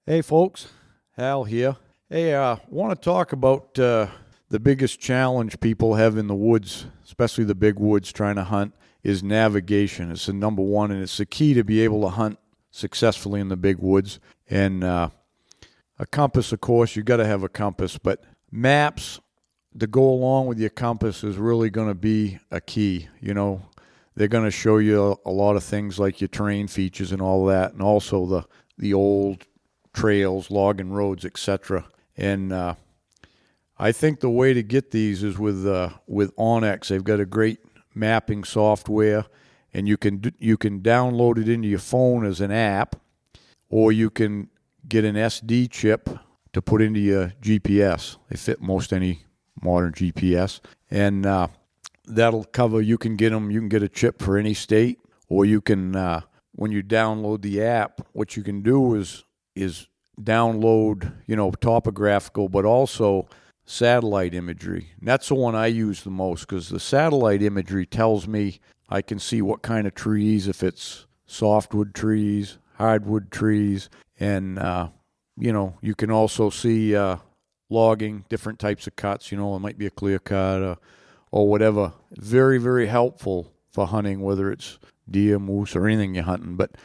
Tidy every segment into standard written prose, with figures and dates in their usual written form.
Hey folks, Hal here. Hey, want to talk about the biggest challenge people have in the woods, especially the big woods trying to hunt, is navigation. It's the number one, and it's the key to be able to hunt successfully in the big woods. And a compass, of course, you got to have a compass, but maps to go along with your compass is really going to be a key. You know, they're going to show you a lot of things like your terrain features and all that, and also the old trails, logging roads, etc. And I think the way to get these is with onX. They've got a great mapping software, and you can download it into your phone as an app, or you can get an SD chip to put into your GPS. They fit most any modern GPS, and that'll cover. You can get them. You can get a chip for any state, or you can when you download the app, what you can do is download, topographical, but also satellite imagery. And that's the one I use the most, because the satellite imagery tells me I can see what kind of trees, if it's softwood trees, hardwood trees, and, you can also see logging, different types of cuts. It might be a clear cut or whatever. Very, very helpful for hunting, whether it's deer, moose, or anything you're hunting. But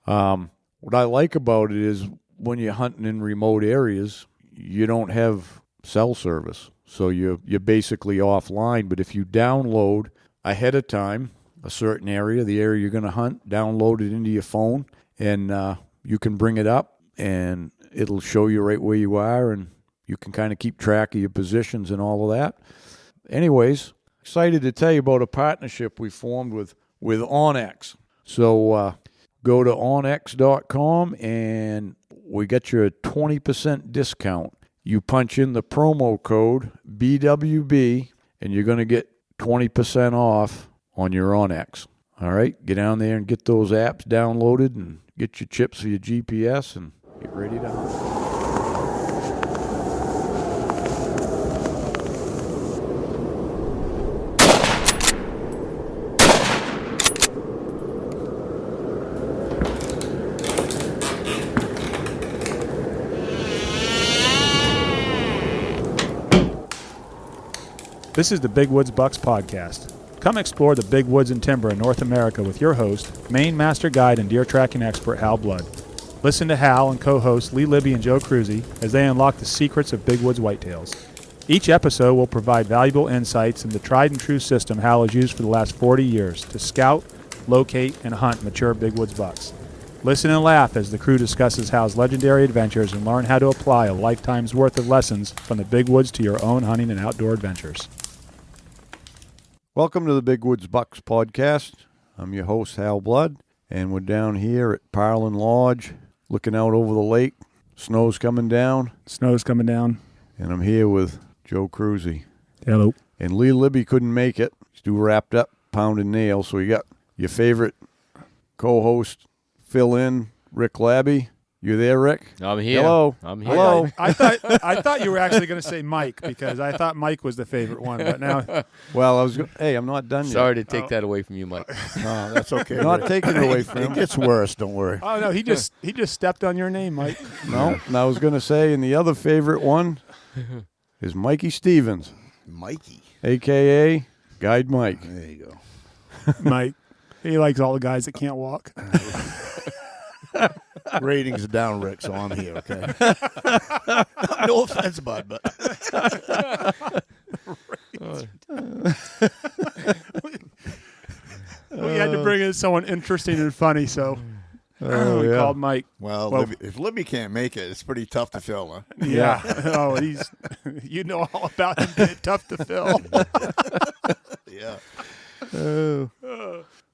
what I like about it is when you're hunting in remote areas, you don't have cell service. So you're basically offline. But if you download ahead of time a certain area, the area you're going to hunt, download it into your phone, and you can bring it up, and it'll show you right where you are, and you can kind of keep track of your positions and all of that. Anyways, excited to tell you about a partnership we formed with onX. So go to onx.com, and we got you a 20% discount. You punch in the promo code BWB, and you're going to get 20% off on your onX. All right, get down there and get those apps downloaded and get your chips for your GPS and get ready to hunt. This is the Big Woods Bucks podcast. Come explore the big woods and timber in North America with your host, Maine master guide and deer tracking expert Hal Blood. Listen to Hal and co-hosts Lee Libby and Joe Cruzy as they unlock the secrets of big woods whitetails. Each episode will provide valuable insights in the tried and true system Hal has used for the last 40 years to scout, locate, and hunt mature big woods bucks. Listen and laugh as the crew discusses Hal's legendary adventures and learn how to apply a lifetime's worth of lessons from the big woods to your own hunting and outdoor adventures. Welcome to the Big Woods Bucks podcast. I'm your host, Hal Blood, and we're down here at Parlin Lodge, looking out over the lake. Snow's coming down. And I'm here with Joe Cruzy. Hello. And Lee Libby couldn't make it. He's too wrapped up, pounding nails. So you got your favorite co-host, fill-in, Rick Labby. You there, Rick? I'm here. Hello. I'm here. Hello. I thought you were actually going to say Mike, because I thought Mike was the favorite one, but now... Well, I'm not done yet. Sorry to take that away from you, Mike. No, that's okay. Not taking it away from him. It gets worse, don't worry. Oh, no, he just stepped on your name, Mike. No, and I was going to say, and the other favorite one is Mikey Stevens, Mikey. a.k.a. Guide Mike. There you go. Mike. He likes all the guys that can't walk. Ratings are down, Rick, so I'm here, okay? No offense, bud, but... We had to bring in someone interesting and funny, so we called Mike. Well, if Libby can't make it, it's pretty tough to fill, huh? Yeah. Oh, you know all about him being tough to fill. Yeah.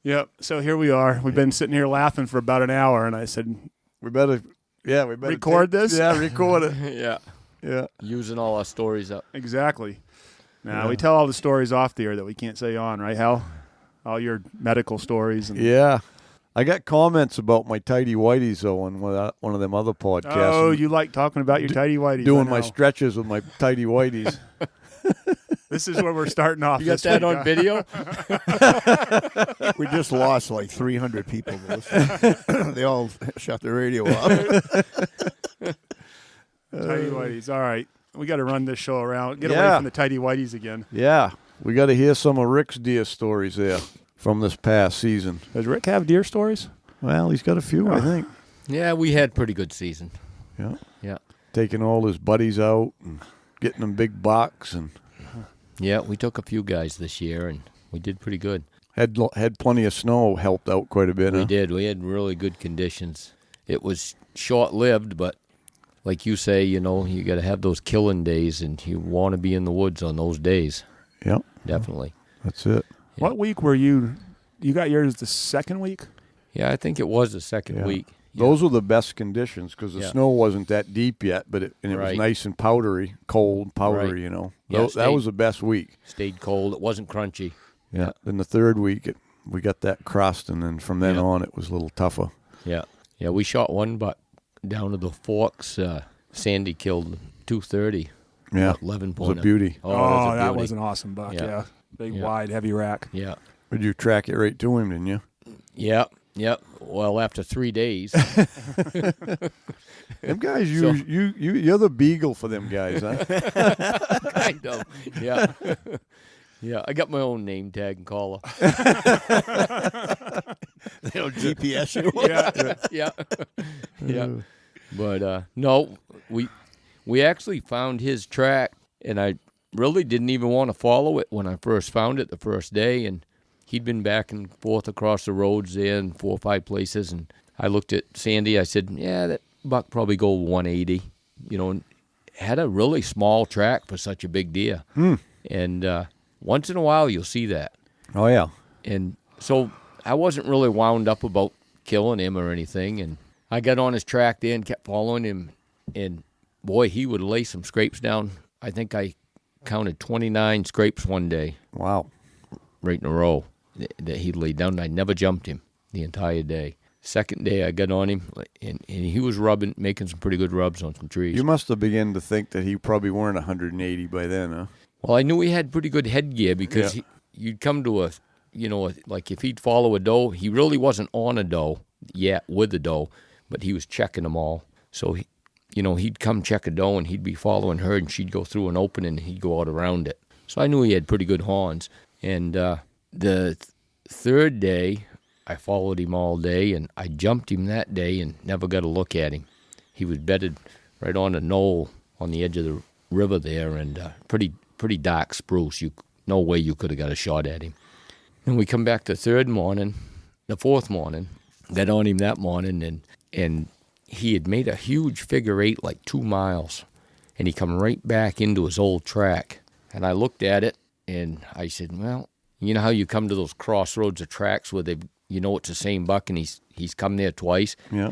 Yep. So here we are. We've been sitting here laughing for about an hour, and I said, We better record this? Yeah, record it. Yeah. Yeah. Using all our stories up. Exactly. Now, we tell all the stories off the air that we can't say on, right, Hal? All your medical stories. And Yeah. I got comments about my tighty whities, though, on one of them other podcasts. Oh, you like talking about your tighty whities. Doing my stretches with my tighty whities. This is where we're starting off. You got that on video? We just lost like 300 people. They all shut the radio off. Anyways, all right. We got to run this show around. Get away Yeah. from the tighty whities again. Yeah, we got to hear some of Rick's deer stories there from this past season. Does Rick have deer stories? Well, he's got a few, I think. Yeah, we had pretty good season. Yeah, Yeah. taking all his buddies out and getting them big bucks, and Yeah, we took a few guys this year, and we did pretty good. had plenty of snow, helped out quite a bit. We huh? did. We had really good conditions. It was short-lived, but like you say, you got to have those killing days, and you want to be in the woods on those days. Yeah, Definitely. that's it. Yeah. What week were you? You got yours the second week? Yeah, I think it was the second Yeah. week. Those were the best conditions because the Yeah. snow wasn't that deep yet, but it was Right. nice and powdery, cold, powdery. Right. That Yeah, that stayed- was the best week. Stayed cold. It wasn't crunchy. Yeah. Then the third week, we got that crust, and then from then Yeah. on, it was a little tougher. Yeah. Yeah, we shot one buck down to the Forks. Sandy killed 230. Yeah, 11 it was a pointer. beauty. Oh, was a that beauty. was an awesome buck. Yeah. Yeah. Big, Yeah. wide, heavy rack. Yeah. But you track it right to him, didn't you? Yeah. Yeah. Well, after 3 days. Them guys, So- you're the beagle for them guys, huh? Kind of. Yeah. Yeah. I got my own name tag and collar. They don't GPS you. Yeah. Yeah. Yeah. But no, we actually found his track, and I really didn't even want to follow it when I first found it the first day, and he'd been back and forth across the roads there in 4 or 5 places, and I looked at Sandy. I said, yeah, that buck probably go 180. And had a really small track for such a big deer. And once in a while you'll see that. Oh yeah. And so I wasn't really wound up about killing him or anything, and I got on his track there and kept following him, and boy, he would lay some scrapes down. I think I counted 29 scrapes one day, Wow. right in a row, that he'd lay down, and I never jumped him the entire day. Second day, I got on him, and he was making some pretty good rubs on some trees. You must have begun to think that he probably weren't 180 by then, huh? Well, I knew he had pretty good headgear because you'd come to like if he'd follow a doe, he really wasn't on a doe yet with a doe, but he was checking them all. So, he'd come check a doe and he'd be following her, and she'd go through an opening and he'd go out around it. So I knew he had pretty good horns. And the third day, I followed him all day, and I jumped him that day and never got a look at him. He was bedded right on a knoll on the edge of the river there, and pretty dark spruce. No way you could have got a shot at him. And we come back the fourth morning, got on him that morning, and he had made a huge figure 8, like 2 miles, and he come right back into his old track. And I looked at it, and I said, well, you know how you come to those crossroads of tracks where it's the same buck, and he's come there twice? Yeah.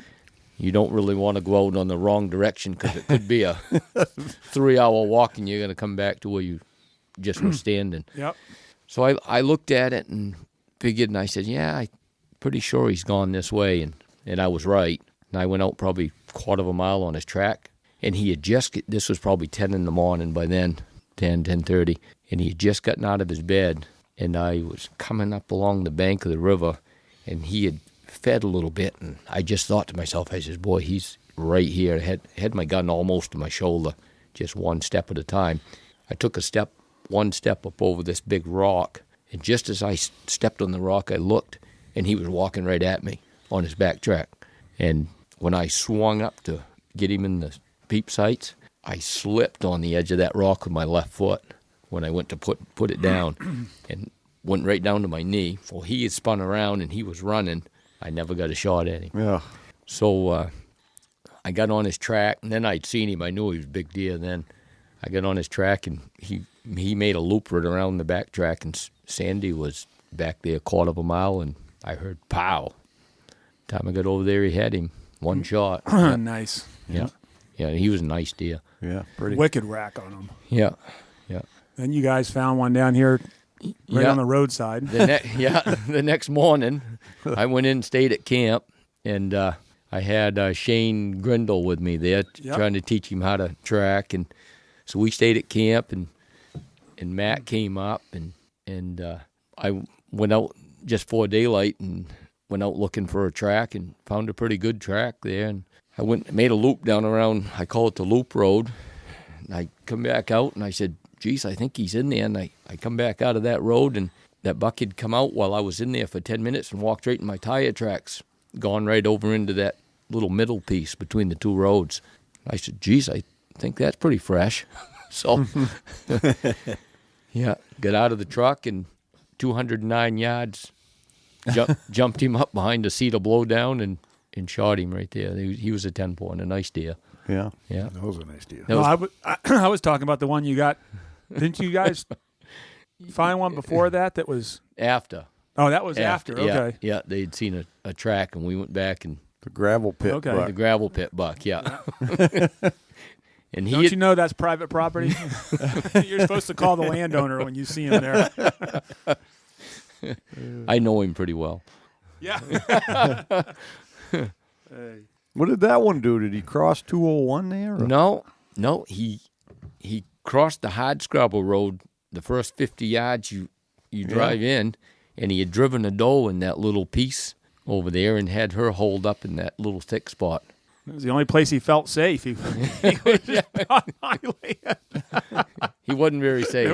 You don't really want to go out on the wrong direction because it could be a 3-hour walk, and you're going to come back to where you just were standing. Yep. So I looked at it and figured, and I said, yeah, I'm pretty sure he's gone this way. And I was right. And I went out probably a quarter of a mile on his track. And he had this was probably 10 in the morning by then, 10:30. And he had just gotten out of his bed. And I was coming up along the bank of the river, and he had fed a little bit. And I just thought to myself, I said, boy, he's right here. I had my gun almost to my shoulder, just one step at a time. I took one step up over this big rock, and just as I stepped on the rock, I looked, and he was walking right at me on his back track. And when I swung up to get him in the peep sights, I slipped on the edge of that rock with my left foot when I went to put it down, and went right down to my knee. Well, he had spun around, and he was running. I never got a shot at him. Yeah. So I got on his track, and then I'd seen him. I knew he was a big deer then. I got on his track, and he made a loop right around the back track, and Sandy was back there a quarter of a mile, and I heard pow. Time I got over there, he had him. One shot. Yeah. Nice. Yeah. Yeah, he was a nice deer. Yeah. Pretty. Wicked rack on them. Yeah. Yeah. Then you guys found one down here right Yeah. on the roadside. The next morning, I went in and stayed at camp, and I had Shane Grindle with me there, trying to teach him how to track, and so we stayed at camp, and Matt came up, and I went out just before daylight and went out looking for a track and found a pretty good track there, and I made a loop down around, I call it the Loop Road, And I come back out, and I said, geez, I think he's in there. And I come back out of that road, and that buck had come out while I was in there for 10 minutes and walked right in my tire tracks, gone right over into that little middle piece between the two roads. I said, geez, I think that's pretty fresh. So, yeah, got out of the truck and 209 yards, jumped him up behind a cedar blowdown and shot him right there. He was a 10-point, a nice deer. Yeah. Yeah. That was a nice deal. No, I was talking about the one you got. Didn't you guys find one before that was after? Oh, that was after. Okay. Yeah, they'd seen a track, and we went back and The gravel pit. Okay. buck. the gravel pit buck. Yeah. And Don't you know that's private property? You're supposed to call the landowner when you see him there. I know him pretty well. Yeah. What did that one do? Did he cross 201 there? Or? No, he crossed the Hardscrabble Road the first 50 yards you drive in, and he had driven a doe in that little piece over there and had her holed up in that little thick spot. It was the only place he felt safe. He was just on my land. He wasn't very safe.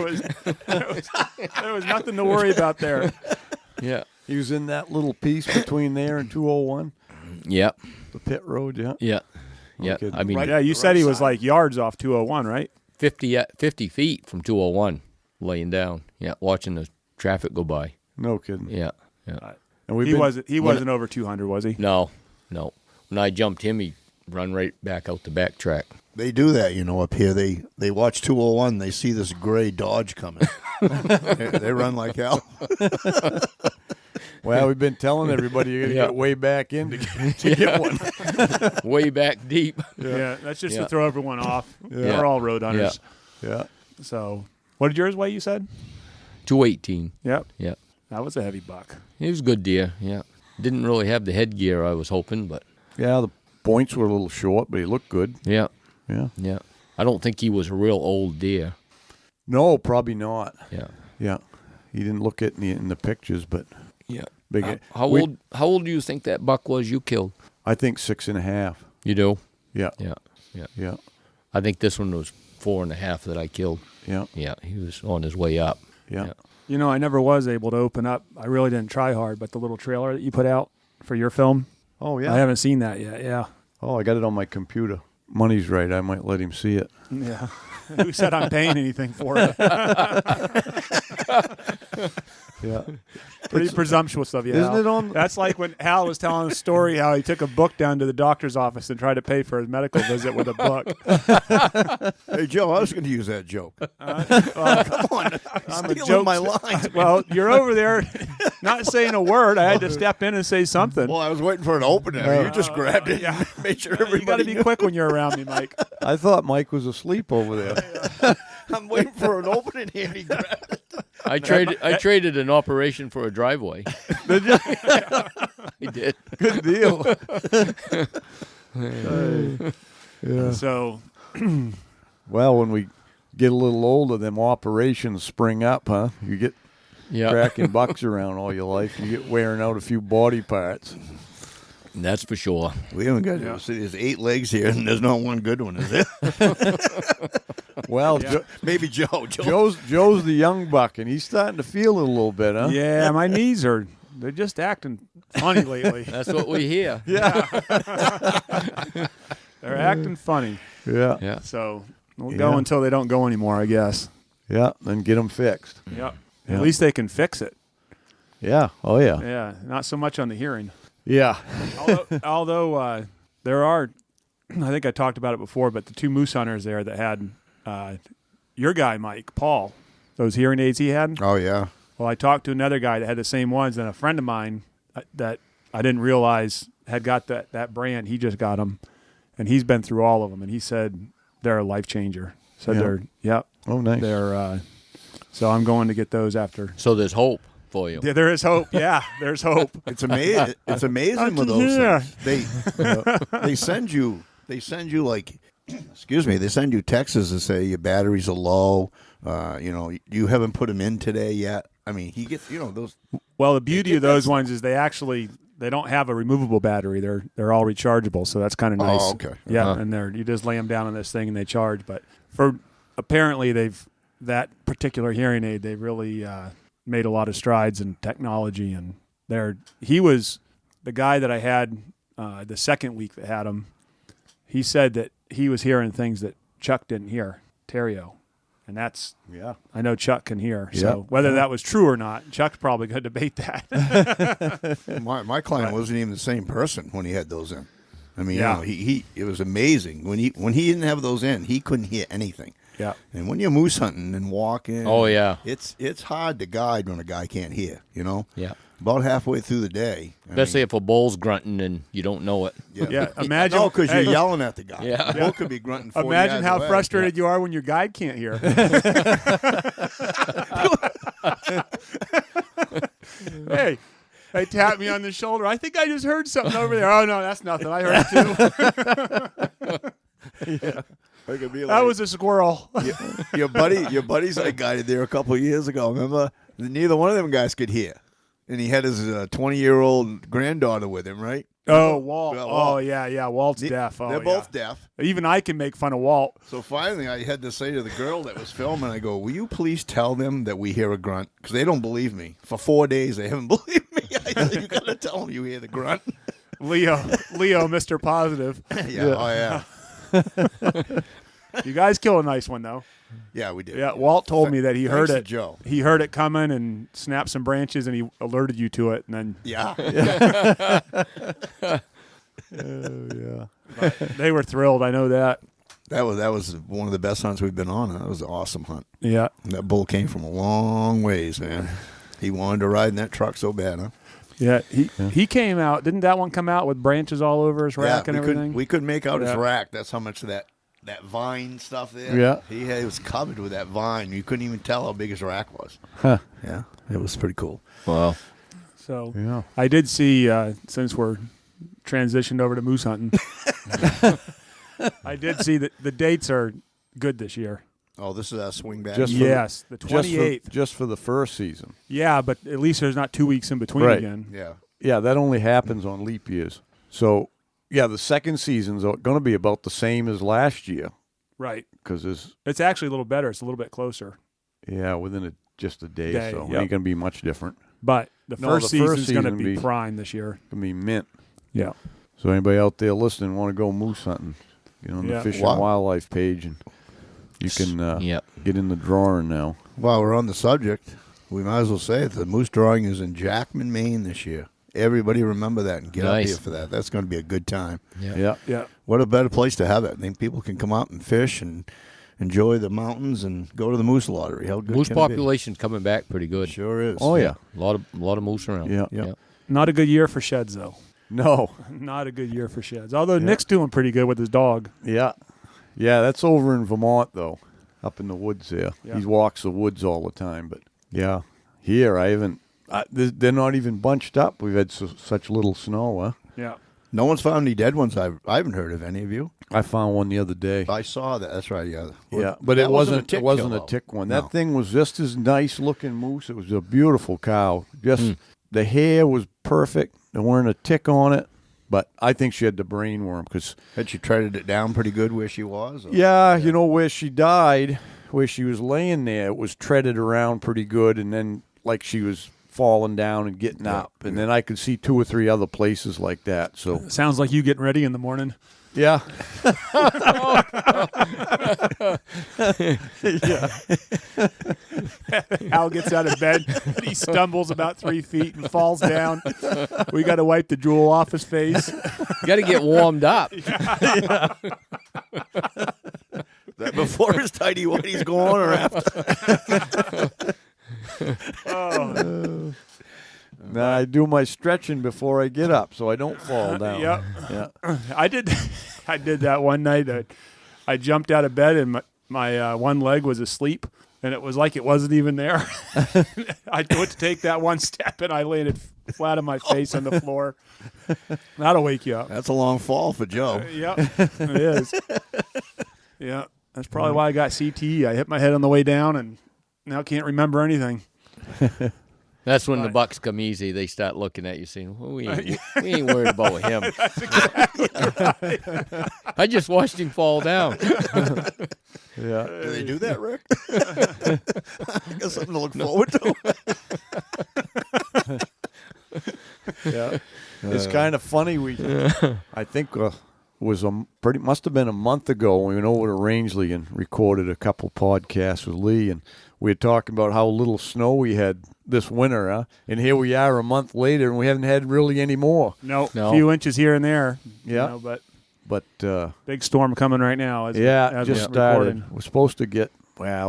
There was nothing to worry about there. Yeah. He was in that little piece between there and 201, Yeah. the pit road, yeah. Yeah. Yeah. kidding. I mean, Yeah, you said he was like yards off 201, right? 50 feet from 201 laying down. Yeah, watching the traffic go by. No kidding. Yeah. Yeah. And we've He been, wasn't over 200, was he? No. When I jumped him, he run right back out the back track. They do that, up here. They watch 201. They see this gray Dodge coming. they run like hell. Well, we've been telling everybody you're going to Yeah. get way back in to get one. Way back deep. Yeah, that's just Yeah. to throw everyone off. Yeah. We're all road hunters. Yeah. So, what did yours weigh, you said? 218. Yep. Yeah. That was a heavy buck. He was a good deer, yeah. Didn't really have the headgear I was hoping, but Yeah, the points were a little short, but he looked good. yeah. Yeah. Yeah. I don't think he was a real old deer. No, probably not. Yeah. Yeah. He didn't look it in the pictures, but Yeah. big. How old do you think that buck was you killed? I think 6.5. You do? Yeah. Yeah. Yeah. Yeah. I think this one was 4.5 that I killed. Yeah. Yeah. He was on his way up. Yeah. You know, I never was able to open up. I really didn't try hard, but the little trailer that you put out for your film, Oh, yeah. I haven't seen that yet. Yeah. Oh, I got it on my computer. Money's right. I might let him see it. Yeah. Who said I'm paying anything for it? Yeah. Pretty presumptuous of you, Isn't Hal. it on- That's like when Hal was telling a story how he took a book down to the doctor's office and tried to pay for his medical visit with a book. Hey, Joe, I was going to use that joke. Come on. I'm a Stealing joke. my lines. Well, you're over there not saying a word. I had to step in and say something. Well, I was waiting for an opener. You just grabbed it. yeah. And made sure You got to everybody be knew. quick when you're around me, Mike. I thought Mike was asleep over there. I'm waiting for an opening here. And he grabbed it. I traded an operation for a driveway. I did. Good deal. Yeah. So, Well, when we get a little older, them operations spring up, huh? You get Yeah. cracking bucks around all your life. You get wearing out a few body parts. That's for sure. We haven't got see, there's 8 legs here, and there's not one good one, is there? Well, Maybe Joe. Joe's the young buck, and he's starting to feel it a little bit, huh? yeah, my knees they're just acting funny lately. That's what we hear. Yeah. They're acting funny. Yeah. Yeah. So, we'll Yeah. go until they don't go anymore, I guess. Yeah. Then get them fixed. Yep. Yeah. At least they can fix it. Yeah. Oh, yeah. Yeah, not so much on the hearing. Yeah. Although there are, I think I talked about it before, but the 2 moose hunters there that had your guy, Mike, Paul, those hearing aids he had. Oh, yeah. Well, I talked to another guy that had the same ones, and a friend of mine that I didn't realize had got that brand. He just got them, and he's been through all of them, and he said they're a life changer. So Oh, nice. they're so I'm going to get those after. So there's hope for you. Yeah, there is hope. Yeah, there's hope. It's amazing. It's amazing with those Yeah. things. They send you like, excuse me. They send you texts to say your batteries are low. You haven't put them in today yet. I mean, he gets those. Well, the beauty of those ones is they don't have a removable battery. They're all rechargeable, so that's kind of nice. Oh, okay. Yeah, Uh-huh. and you just lay them down on this thing and they charge. But apparently that particular hearing aid, they've really made a lot of strides in technology, and he was the guy that I had the second week that had him. He said that he was hearing things that Chuck didn't hear, Terrio. And that's, I know Chuck can hear. So whether that was true or not, Chuck's probably going to debate that. My client wasn't even the same person when he had those in. I mean, it was amazing. When he didn't have those in, he couldn't hear anything. Yeah. And when you're moose hunting and walking, it's hard to guide when a guy can't hear, you know? Yeah. About halfway through the day. Especially if a bull's grunting and you don't know it. Yeah. Imagine. No, because you're yelling at the guy. Yeah. The bull could be grunting 40 Imagine yards how away. frustrated you are when your guide can't hear. Hey, they tap me on the shoulder. I think I just heard something over there. Oh, no, that's nothing. I heard it too. It could be That was a squirrel. your buddies I guided there a couple of years ago, remember? Neither one of them guys could hear. And he had his 20-year-old granddaughter with him, right? Oh, Walt. Walt. Oh, yeah. Walt's deaf. Oh, They're both deaf. Even I can make fun of Walt. So finally, I had to say to the girl that was filming, I go, will you please tell them that we hear a grunt? Because they don't believe me. For 4 days, they haven't believed me. I said, you got to tell them you hear the grunt. Leo, Mr. Positive. Yeah. Oh, yeah. You guys kill a nice one, though. Yeah, we did. Yeah, Walt told me that he heard Thanks it. to Joe. He heard it coming and snapped some branches, and he alerted you to it. And then Yeah. they were thrilled. I know that. That was one of the best hunts we've been on. That was an awesome hunt. Yeah. That bull came from a long ways, man. He wanted to ride in that truck so bad, huh? Yeah, he came out. Didn't that one come out with branches all over his rack and everything? We couldn't make out his rack. That's how much of that vine stuff there. Yeah. He was covered with that vine. You couldn't even tell how big his rack was. Huh. Yeah, it was pretty cool. Wow. So I did see, since we're transitioned over to moose hunting, I did see that the dates are good this year. Oh, this is a swing back. Yes, the 28th. Just for the first season. Yeah, but at least there's not 2 weeks in between Right. again. Yeah. Yeah, that only happens on leap years. So, yeah, the second season's going to be about the same as last year. Right. Because it's actually a little better. It's a little bit closer. Yeah, within just a day, so yep. it ain't going to be much different. But the first season's going to be be prime this year. Going to be mint. Yeah. So anybody out there listening want to go moose hunting, get on the Fish and Wildlife page, and you can get in the drawing now. While we're on the subject, we might as well say it. The moose drawing is in Jackman, Maine this year. Everybody remember that and get up here for that. That's going to be a good time. Yeah. What a better place to have it. I think people can come out and fish and enjoy the mountains and go to the moose lottery. How good Moose can it be? population's coming back pretty good. Sure is. Oh, yeah. A lot of moose around. Yeah. Not a good year for sheds, though. No. Not a good year for sheds. Although Nick's doing pretty good with his dog. Yeah. Yeah, that's over in Vermont, though, up in the woods there. Yeah. He walks the woods all the time. But, yeah, here I haven't. They're not even bunched up. We've had such little snow, huh? Yeah. No one's found any dead ones. I haven't heard of any of you. I found one the other day. I saw that. That's right. Yeah. Yeah, but it wasn't a tick tick one. No. That thing was just as nice looking moose. It was a beautiful cow. Just the hair was perfect. There weren't a tick on it. But I think she had the brain worm because Had she treaded it down pretty good where she was? Or? yeah, you know where she died, where she was laying there, it was treaded around pretty good, and then like she was falling down and getting up, and then I could see 2 or 3 other places like that. So Sounds like you getting ready in the morning. yeah. Al gets out of bed. And he stumbles about 3 feet and falls down. We got to wipe the drool off his face. You got to get warmed up. Before his tidy whitey's going or after? Now I do my stretching before I get up, so I don't fall down. Yep. Yeah. I did that one night. I jumped out of bed and my one leg was asleep, and it was like it wasn't even there. I went to take that one step, and I landed flat on my face on the floor. That'll wake you up. That's a long fall for Joe. Yep, it is. Yeah, that's probably why I got CTE. I hit my head on the way down, and now can't remember anything. That's when the bucks come easy. They start looking at you saying, well, we ain't worried about him. That's exactly right. I just watched him fall down. Yeah. Do they do that, Rick? I got something to look forward to. Yeah. It's kind of funny. I think must have been a month ago. We went over to Rangeley and recorded a couple podcasts with Lee, and we were talking about how little snow we had this winter, huh? And here we are a month later, and we haven't had really any more. No. A few inches here and there. Yeah. But big storm coming right now. As just started. We're supposed to get,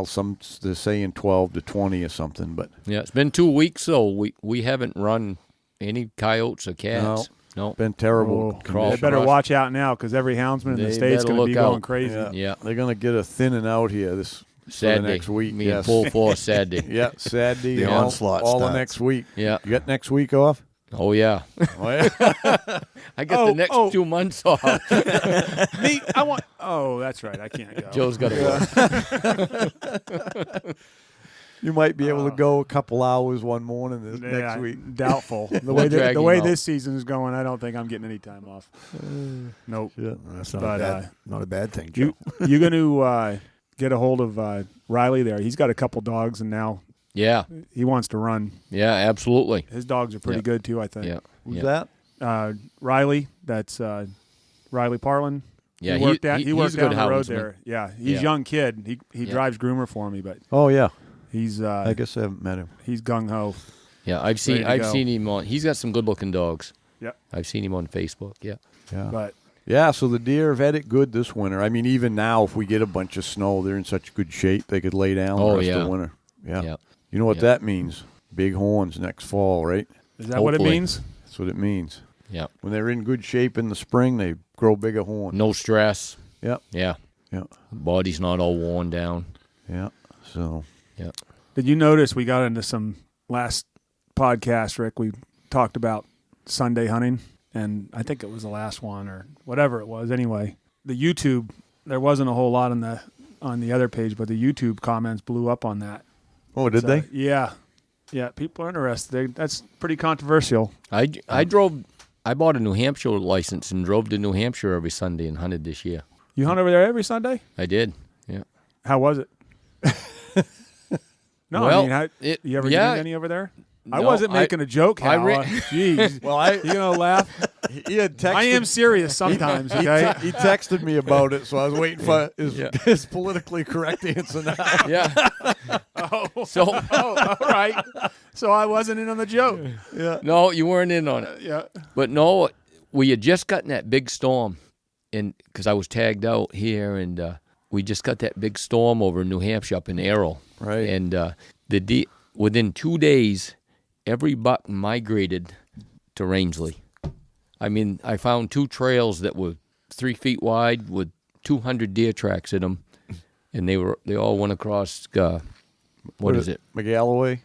some they're saying 12 to 20 or something, but Yeah, it's been 2 weeks, though. We haven't run any coyotes or cats. No. Been terrible. They better watch out now because every houndsman in the state's going to be going crazy. Yeah. They're going to get a thinning out here Saturday. next week. Me and full force Saturday. Yeah, Saturday. The onslaught all the starts. next week. Yeah. You got next week off? Oh, yeah. Oh, yeah. I got the next 2 months off. Me, that's right. I can't go. Joe's got to work. You might be able to go a couple hours one morning next week. Doubtful. The way this season is going, I don't think I'm getting any time off. Nope. Yeah. That's not a bad thing, Joe. You're going to get a hold of Riley there. He's got a couple dogs, and now he wants to run. Yeah, absolutely. His dogs are pretty good, too, I think. Yeah. Who's that? Riley. That's Riley Parlin. Yeah, he worked he's down a good the road houndsman. there. Yeah, he's a young kid. He drives groomer for me, but Oh, yeah. he's I guess I haven't met him. he's gung ho. Yeah, I've seen him on. He's got some good-looking dogs. Yep. I've seen him on Facebook. Yeah. Yeah. But Yeah, so the deer have had it good this winter. I mean, even now, if we get a bunch of snow, they're in such good shape they could lay down the rest of the winter. Yeah. Yeah. You know what that means? Big horns next fall, right? is that what it Hopefully. means? That's what it means. Yeah. When they're in good shape in the spring, they grow bigger horns. No stress. Yep. Yeah. Yeah. Body's not all worn down. Yeah. So. Yeah. Did you notice we got into some last podcast, Rick? We talked about Sunday hunting, and I think it was the last one or whatever it was. Anyway, the YouTube, there wasn't a whole lot on the other page, but the YouTube comments blew up on that. Oh, did they? Yeah. Yeah, people are interested. That's pretty controversial. I bought a New Hampshire license and drove to New Hampshire every Sunday and hunted this year. You hunt over there every Sunday? I did. Yeah. How was it? No, Well, I mean, you ever yeah. get any over there? I No, wasn't making a joke, Hal. Jeez. Well, You gonna laugh? he had texted. I am serious sometimes, okay? He texted me about it, so I was waiting for his politically correct answer now. Yeah. So all right. So I wasn't in on the joke. Yeah. no, you weren't in on it. Yeah. But no, we had just gotten that big storm, and because I was tagged out here, and we just got that big storm over in New Hampshire up in Errol. Right. And within 2 days, every buck migrated to Rangeley. I mean, I found 2 trails that were 3 feet wide with 200 deer tracks in them, and they all went across. What is it? McGalloway?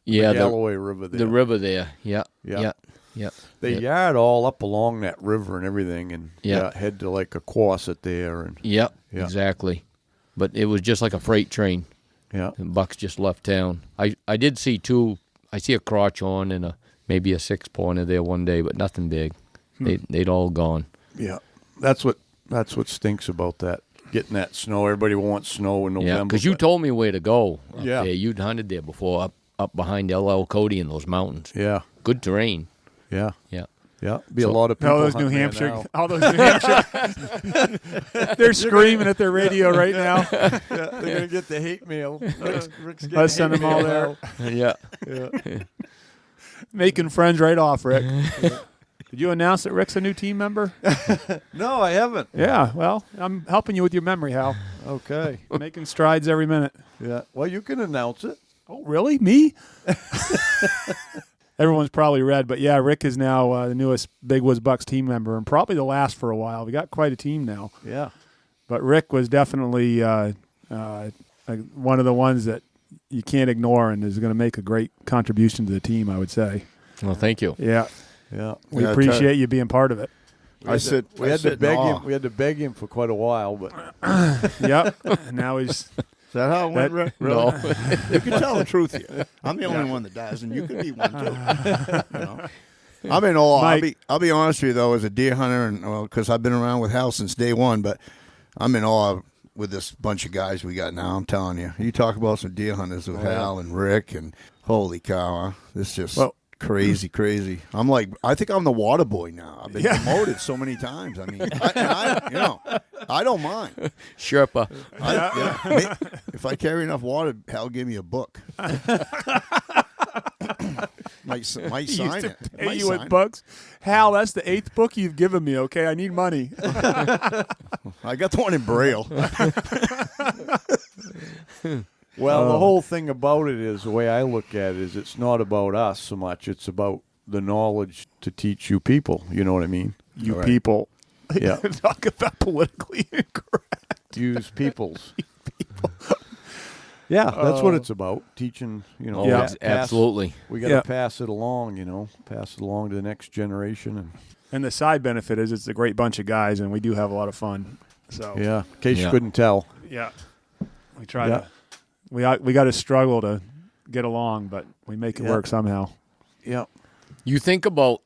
Yeah, McGalloway River there. the river there. Yeah. Yeah. Yeah. They yard all up along that river and everything, and head to like a Quasit there. And Yep, Yeah. exactly. But it was just like a freight train. yeah, And bucks just left town. I did see 2. I see a crotch on and maybe a 6-pointer there one day, but nothing big. They'd all gone. yeah. That's what stinks about that. Getting that snow. Everybody wants snow in November. Yeah, because you told me where to go up Yeah. there. You'd hunted there before, up behind LL Cody in those mountains. Yeah, Good terrain. yeah, Yeah. yeah. Be a lot of people. All those New hunting there Hampshire, now. all those New Hampshire, they're screaming at their radio right now. Yeah, they're gonna get the hate mail. Rick's getting Let's send hate them all mail there. Yeah. now. Making friends right off, Rick. Did you announce that Rick's a new team member? No, I haven't. Yeah, well, I'm helping you with your memory, Hal. Okay. Making strides every minute. Yeah. Well, you can announce it. Oh, really? Me? Everyone's probably read, but yeah, Rick is now the newest Big Woods Bucks team member and probably the last for a while. We got quite a team now. Yeah. But Rick was definitely one of the ones that you can't ignore and is going to make a great contribution to the team, I would say. Well, thank you. Yeah. Yeah. We appreciate you being part of it. We had to beg him for quite a while, but Yep. And now he's Is that how it went, Rick? No. You can tell the truth here. I'm the only one that does, and you could be one too. You know? I'm in awe. Mike. I'll be honest with you though, as a deer hunter, and because I've been around with Hal since day one, but I'm in awe with this bunch of guys we got now. I'm telling you. You talk about some deer hunters with Hal and Rick, and holy cow, huh? This just crazy. I'm like, I think I'm the water boy now. I've been promoted so many times. I mean, I don't mind. Sherpa. If I carry enough water, Hal give me a book. might sign it. Pay you with books. Hal, that's the 8th book you've given me, okay? I need money. I got the one in Braille. Well, the whole thing about it is, the way I look at it is, it's not about us so much. It's about the knowledge to teach you people. You know what I mean? You people. Yeah. Talk about politically incorrect. Use peoples. Yeah, that's what it's about. Teaching, absolutely. We got to pass it along, pass it along to the next generation. And the side benefit is it's a great bunch of guys, and we do have a lot of fun. So yeah, in case you couldn't tell. Yeah. We try to. We got to struggle to get along, but we make it work somehow. Yeah. You think about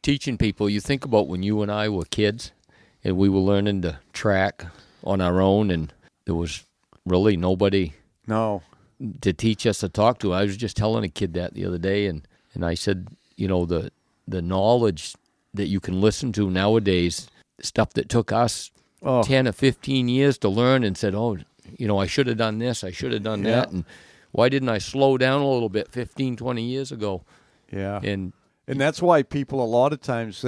teaching people, you think about when you and I were kids and we were learning to track on our own, and there was really nobody to teach us to talk to. I was just telling a kid that the other day, and I said, the knowledge that you can listen to nowadays, stuff that took us 10 or 15 years to learn, and said, I should have done this, I should have done that, and why didn't I slow down a little bit 15, 20 years ago? Yeah. And that's why people, a lot of times,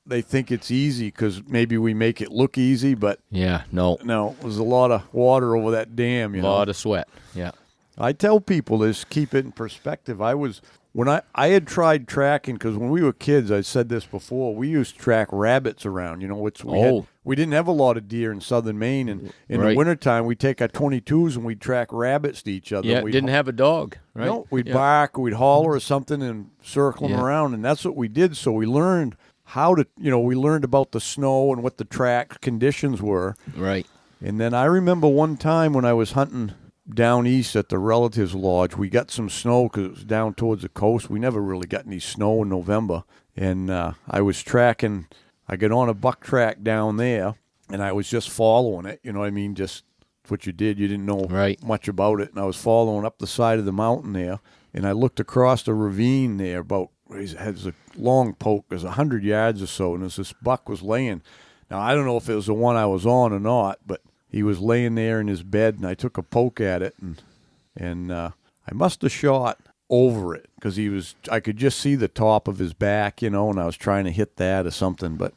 they think it's easy because maybe we make it look easy, but no, there's a lot of water over that dam. A lot of sweat. Yeah. I tell people this, keep it in perspective. When I had tried tracking, because when we were kids, I said this before, we used to track rabbits around. We didn't have a lot of deer in southern Maine, and in the wintertime, we'd take our 22s and we'd track rabbits to each other. Yeah, we didn't have a dog, right? No, we'd bark, we'd holler or something and circle them around, and that's what we did. So we learned how to, we learned about the snow and what the track conditions were. Right. And then I remember one time when I was hunting down east at the relatives' lodge, we got some snow because it was down towards the coast. We never really got any snow in November. And I was tracking, I got on a buck track down there, and I was just following it. You know what I mean? Just what you did. You didn't know much about it. And I was following up the side of the mountain there, and I looked across the ravine there about, it has a long poke, there's 100 yards or so, and this buck was laying. Now, I don't know if it was the one I was on or not, but he was laying there in his bed, and I took a poke at it, and I must have shot over it because I could just see the top of his back, and I was trying to hit that or something, but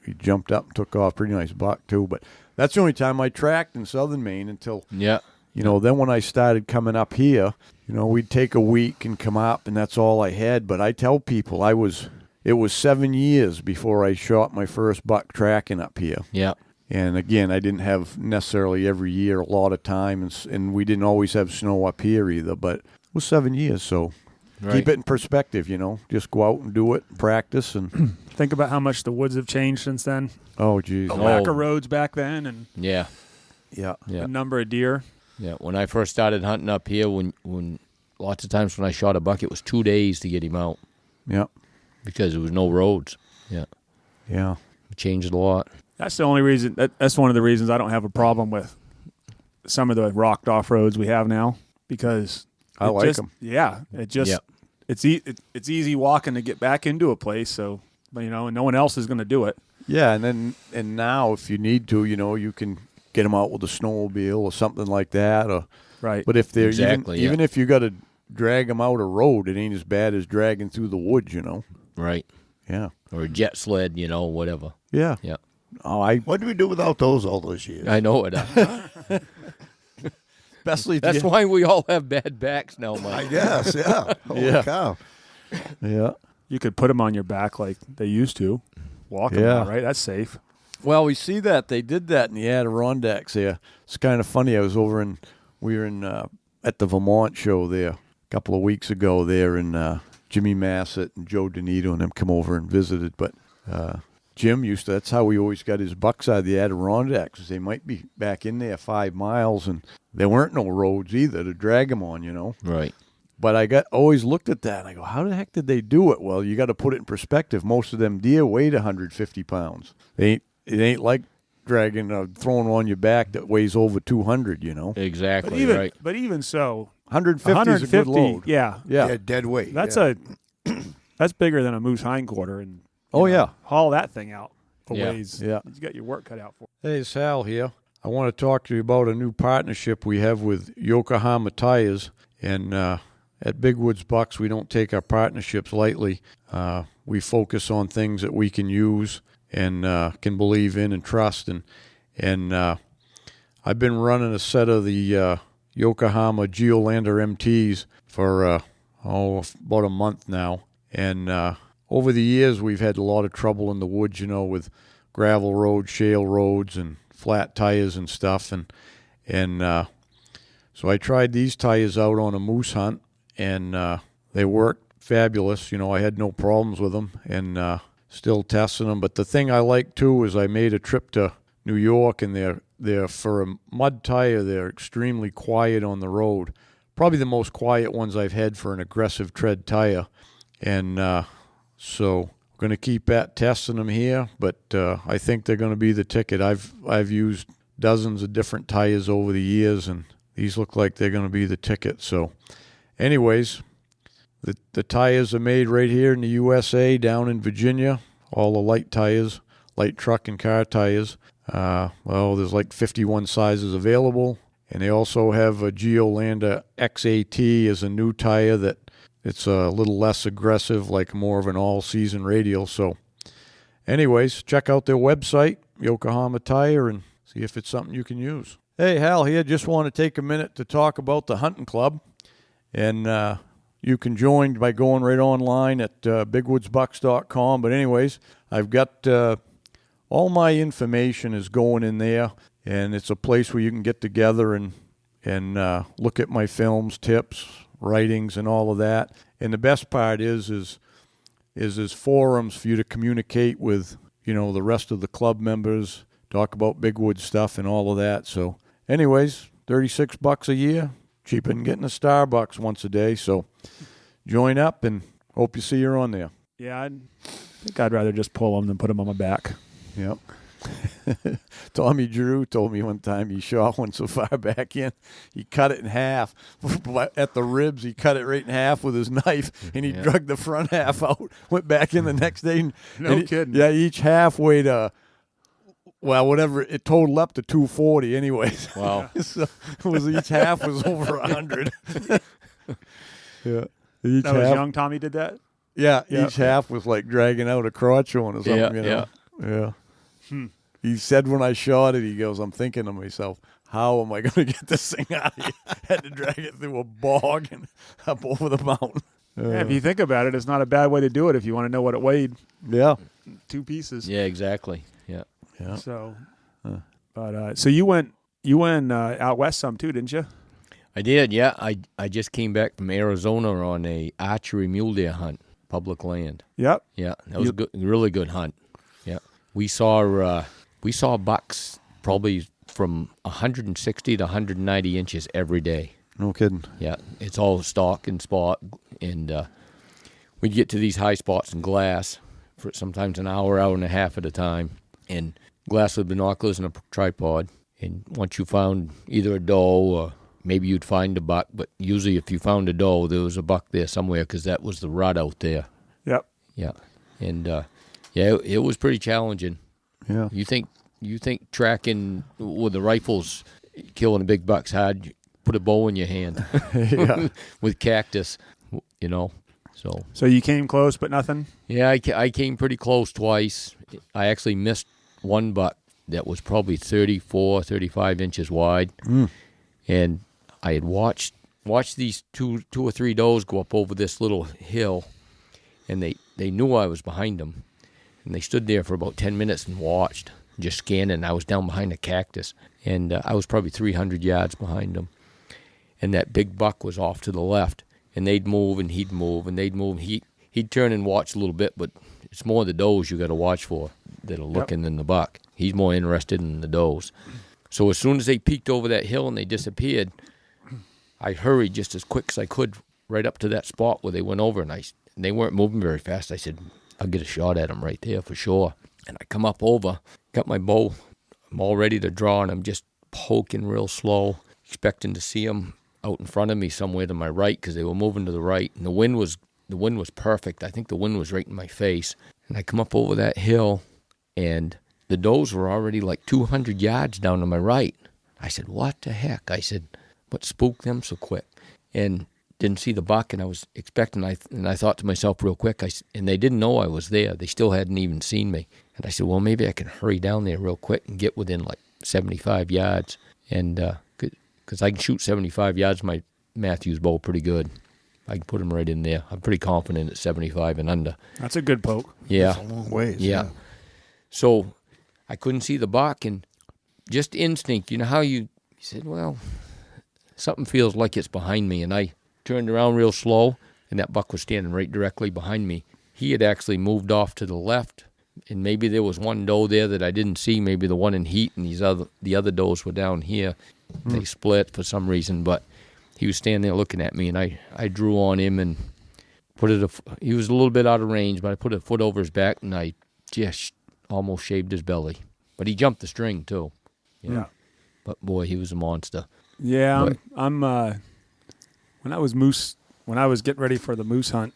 he jumped up and took off. Pretty nice buck, too. But that's the only time I tracked in southern Maine until, then when I started coming up here, we'd take a week and come up, and that's all I had. But I tell people it was 7 years before I shot my first buck tracking up here. Yeah. And again, I didn't have necessarily every year a lot of time, and we didn't always have snow up here either, but it was 7 years, so keep it in perspective, Just go out and do it, practice. And think about how much the woods have changed since then. Oh, geez. The lack of roads back then, and the number of deer. Yeah, when I first started hunting up here, when lots of times when I shot a buck, it was 2 days to get him out. Yeah. Because there was no roads. Yeah. Yeah. It changed a lot. That's the only reason. That's one of the reasons I don't have a problem with some of the rocked off roads we have now, because I like them. Yeah, it's easy walking to get back into a place. So, and no one else is going to do it. Yeah, and now if you need to, you can get them out with a snowmobile or something like that. Or right. But if they're even if you got to drag them out a road, it ain't as bad as dragging through the woods. Right. Yeah. Or a jet sled, whatever. Yeah. Yeah. Oh, what did we do without those all those years? I know it. Especially that's why we all have bad backs now, Mike. I guess, yeah. Holy cow. Yeah. You could put them on your back like they used to. Walk them out, right? That's safe. Well, we see that. They did that in the Adirondacks there. It's kind of funny. We were at the Vermont show there a couple of weeks ago there, and Jimmy Massett and Joe Donito and them come over and visited, but Jim that's how he always got his bucks out of the Adirondacks. They might be back in there 5 miles, and there weren't no roads either to drag them on, Right. But I always looked at that, and I go, how the heck did they do it? Well, you got to put it in perspective. Most of them deer weighed 150 pounds. It ain't like dragging, throwing on your back that weighs over 200, Exactly, But right. But even so, 150 is a good load. Yeah. Yeah. dead weight. That's yeah. that's bigger than a moose hindquarter, and Yeah. haul that thing out a Yeah. ways. Yeah. You got your work cut out for it. Hey, Sal here. I want to talk to you about a new partnership we have with Yokohama Tires. And at Big Woods Bucks, we don't take our partnerships lightly. We focus on things that we can use and can believe in and trust. And I've been running a set of the Yokohama Geolander MTs for about a month now. And over the years, we've had a lot of trouble in the woods, with gravel roads, shale roads, and flat tires and stuff. And so I tried these tires out on a moose hunt, and they worked fabulous. I had no problems with them, and still testing them. But the thing I like, too, is I made a trip to New York, and they're for a mud tire, they're extremely quiet on the road. Probably the most quiet ones I've had for an aggressive tread tire. And so I'm going to keep at testing them here, but I think they're going to be the ticket. I've used dozens of different tires over the years, and these look like they're going to be the ticket. So anyways, the tires are made right here in the USA, down in Virginia. All the light tires, light truck and car tires. There's like 51 sizes available. And they also have a Geolander XAT as a new tire that it's a little less aggressive, like more of an all-season radial. So anyways, check out their website, Yokohama Tire, and see if it's something you can use. Hey, Hal here. Just want to take a minute to talk about the Hunting Club. And you can join by going right online at bigwoodsbucks.com. But anyways, I've got all my information is going in there, and it's a place where you can get together and look at my films, tips, writings, and all of that. And the best part is there's forums for you to communicate with, the rest of the club members, talk about Big Wood stuff and all of that. So anyways, $36 a year, cheaper than getting a Starbucks once a day. So join up, and hope you see you're on there. Yeah, I think I'd rather just pull them than put them on my back. Yep. Tommy Drew told me one time he shot one so far back in, he cut it in half. At the ribs, he cut it right in half with his knife, and he drug the front half out, went back in the next day. No kidding. Yeah, each half weighed, whatever, it totaled up to 240 anyways. Wow. So each half was over 100. Yeah. Each That was half, young Tommy did that? yeah, Yeah. each half was like dragging out a crotch on or something. Yeah. He said when I shot it, he goes, I'm thinking to myself, how am I going to get this thing out of here? Had to drag it through a bog and up over the mountain. Yeah, if you think about it, it's not a bad way to do it if you want to know what it weighed. Yeah. 2 pieces. Yeah, exactly. Yeah. Yeah. So, but so you went out west some too, didn't you? I did, yeah. I just came back from Arizona on a archery mule deer hunt, public land. Yep. Yeah, that was a good, really good hunt. Yeah, we saw bucks probably from 160 to 190 inches every day. No kidding. Yeah, it's all stock and spot, and we'd get to these high spots in glass for sometimes an hour and a half at a time, and glass with binoculars and a tripod. And once you found either a doe or maybe you'd find a buck, but usually if you found a doe, there was a buck there somewhere because that was the rut out there. Yep. Yeah, and it was pretty challenging. Yeah. You think tracking with the rifles, killing a big buck's hard? Put a bow in your hand Yeah. with cactus, So you came close, but nothing? yeah, I came pretty close twice. I actually missed one buck that was probably 34, 35 inches wide. And I had watched these two or three does go up over this little hill, and they knew I was behind them. And they stood there for about 10 minutes and watched, just scanning. I was down behind a cactus, and I was probably 300 yards behind them. And that big buck was off to the left, and they'd move, and he'd move, and they'd move. He'd turn and watch a little bit, but it's more the does you got to watch for that are looking than the buck. He's more interested in the does. So as soon as they peeked over that hill and they disappeared, I hurried just as quick as I could right up to that spot where they went over, and they weren't moving very fast. I said, I'll get a shot at them right there for sure. And I come up over, got my bow I'm all ready to draw, and I'm just poking real slow, expecting to see them out in front of me somewhere to my right because they were moving to the right. And the wind was perfect. I think the wind was right in my face. And I come up over that hill, and the does were already like 200 yards down to my right. I said, what the heck? I said, what spooked them so quick? And didn't see the buck, and I was expecting, and I thought to myself real quick, and they didn't know I was there. They still hadn't even seen me. And I said, well, maybe I can hurry down there real quick and get within like 75 yards. And because I can shoot 75 yards, my Matthews bow pretty good. I can put him right in there. I'm pretty confident at 75 and under. That's a good poke. Yeah. That's a long ways. Yeah. So I couldn't see the buck, and just instinct, you know how you said, well, something feels like it's behind me, and I turned around real slow, and that buck was standing right directly behind me. He had actually moved off to the left, and maybe there was one doe there that I didn't see, maybe the one in heat, and the other does were down here. They split for some reason, but he was standing there looking at me, and I drew on him and he was a little bit out of range, but I put a foot over his back, and I just almost shaved his belly. But he jumped the string, too. Yeah. But, boy, he was a monster. Yeah, I'm when I was getting ready for the moose hunt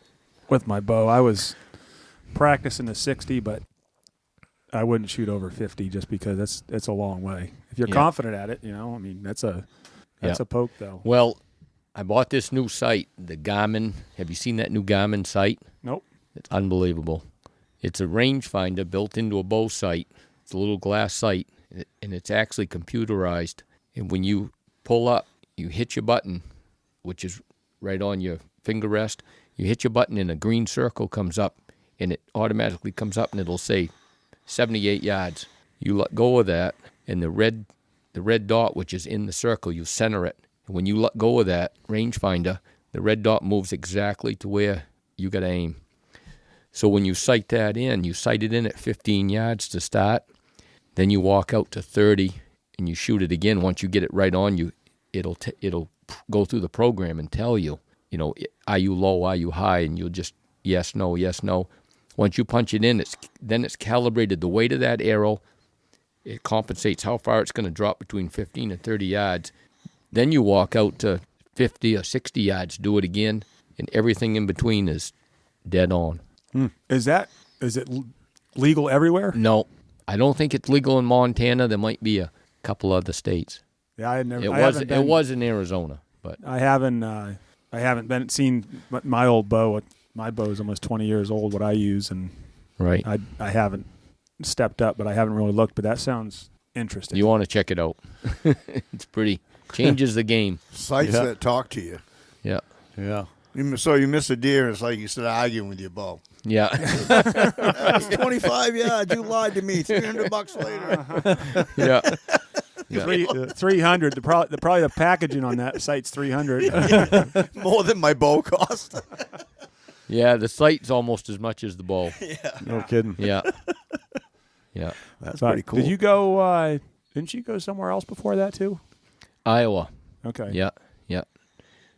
with my bow, I was practicing a 60, but I wouldn't shoot over 50 just because it's a long way. If you're confident at it, I mean, that's a poke though. Well, I bought this new sight, the Garmin. Have you seen that new Garmin sight? Nope. It's unbelievable. It's a rangefinder built into a bow sight. It's a little glass sight, and it's actually computerized. And when you pull up, you hit your button, which is right on your finger rest. You hit your button, and a green circle comes up, and it automatically comes up, and it'll say 78 yards. You let go of that, and the red dot, which is in the circle, you center it. And when you let go of that rangefinder, the red dot moves exactly to where you got to aim. So when you sight that in, you sight it in at 15 yards to start. Then you walk out to 30, and you shoot it again. Once you get it right on you, it'll go through the program and tell you, are you low, are you high, and you'll just yes, no. Once you punch it in, it's calibrated. The weight of that arrow, it compensates how far it's going to drop between 15 and 30 yards. Then you walk out to 50 or 60 yards, do it again, and everything in between is dead on. Is it legal everywhere? No, I don't think it's legal in Montana. There might be a couple other states. Yeah, I had never. It was in Arizona, but I haven't seen my old bow. My bow is almost 20 years old. What I use, and right. I haven't stepped up, but I haven't really looked. But that sounds interesting. You want to check it out? It's pretty. Changes the game. Sights that talk to you. Yeah. Yeah. So you miss a deer, and it's like you started arguing with your bow. Yeah. That's 25 yards. You lied to me. $300 later. Yeah. 300. Probably the packaging on that site's 300. More than my bow cost. Yeah, the sight's almost as much as the bow. Yeah. No kidding. Yeah. Yeah. That's pretty cool. Did you go? Didn't you go somewhere else before that too? Iowa. Okay. Yeah.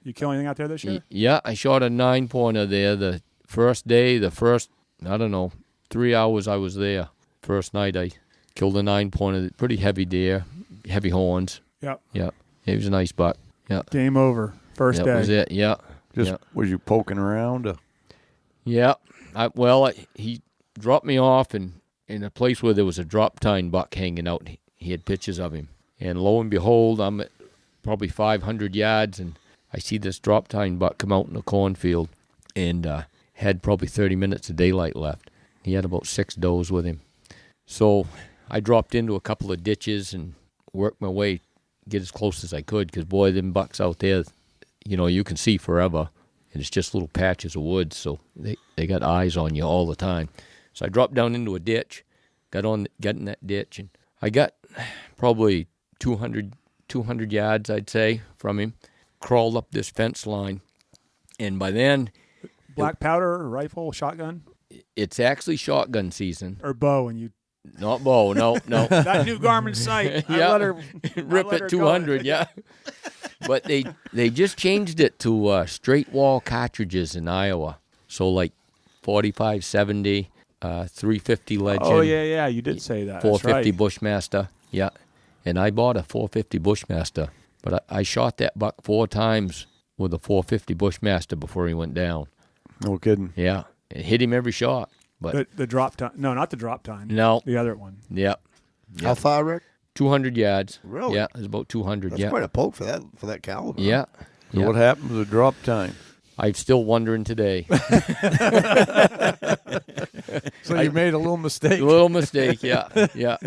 You kill anything out there this year? Yeah, I shot a 9-pointer there the first day, 3 hours I was there. First night I killed a 9-pointer, pretty heavy deer, heavy horns. Yep. Yeah. It was a nice buck. Yeah. Game over. First day. That was it, yeah. Was you poking around? Yeah. He dropped me off in a place where there was a drop-tine buck hanging out. He had pictures of him. And lo and behold, I'm at probably 500 yards, and I see this drop-tine buck come out in the cornfield and had probably 30 minutes of daylight left. He had about 6 does with him. So I dropped into a couple of ditches and worked my way, get as close as I could, because, boy, them bucks out there, you can see forever, and it's just little patches of woods, so they got eyes on you all the time. So I dropped down into a ditch, got in that ditch, and I got probably 200 yards, I'd say, from him. Crawled up this fence line, and by then... Black powder, rifle, shotgun? It's actually shotgun season. Or bow, and you... Not bow, no. That new Garmin sight. Yeah. I let her Rip it 200, yeah. But they just changed it to straight wall cartridges in Iowa. So like 45, 70, 350 Legend. Oh, yeah, you did say that. 450 That's right. Bushmaster. Yeah. And I bought a 450 Bushmaster, but I shot that buck 4 times with a 450 Bushmaster before he went down. No kidding. Yeah. It hit him every shot. But The drop time. No, not the drop time. No. The other one. Yeah. How far, Rick? 200 yards. Really? Yeah, it was about 200. That's yeah. quite a poke for that caliber. Yeah. So Yeah. what happened to the drop time? I'm still wondering today. So you made a little mistake. A little mistake, yeah. Yeah.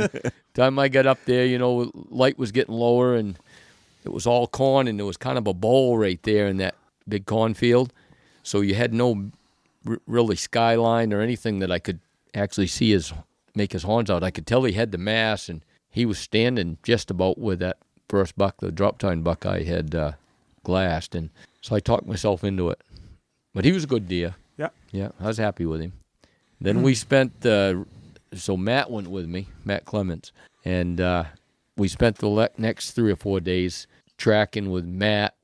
Time I got up there, light was getting lower, and it was all corn, and there was kind of a bowl right there in that big cornfield. So you had no really skyline or anything that I could actually see make his horns out. I could tell he had the mass, and he was standing just about where that first buck, the drop time buck I had glassed, and so I talked myself into it. But he was a good deer. Yeah. Yeah, I was happy with him. Then we spent, so Matt went with me, Matt Clements, and we spent the next 3 or 4 days tracking with Matt,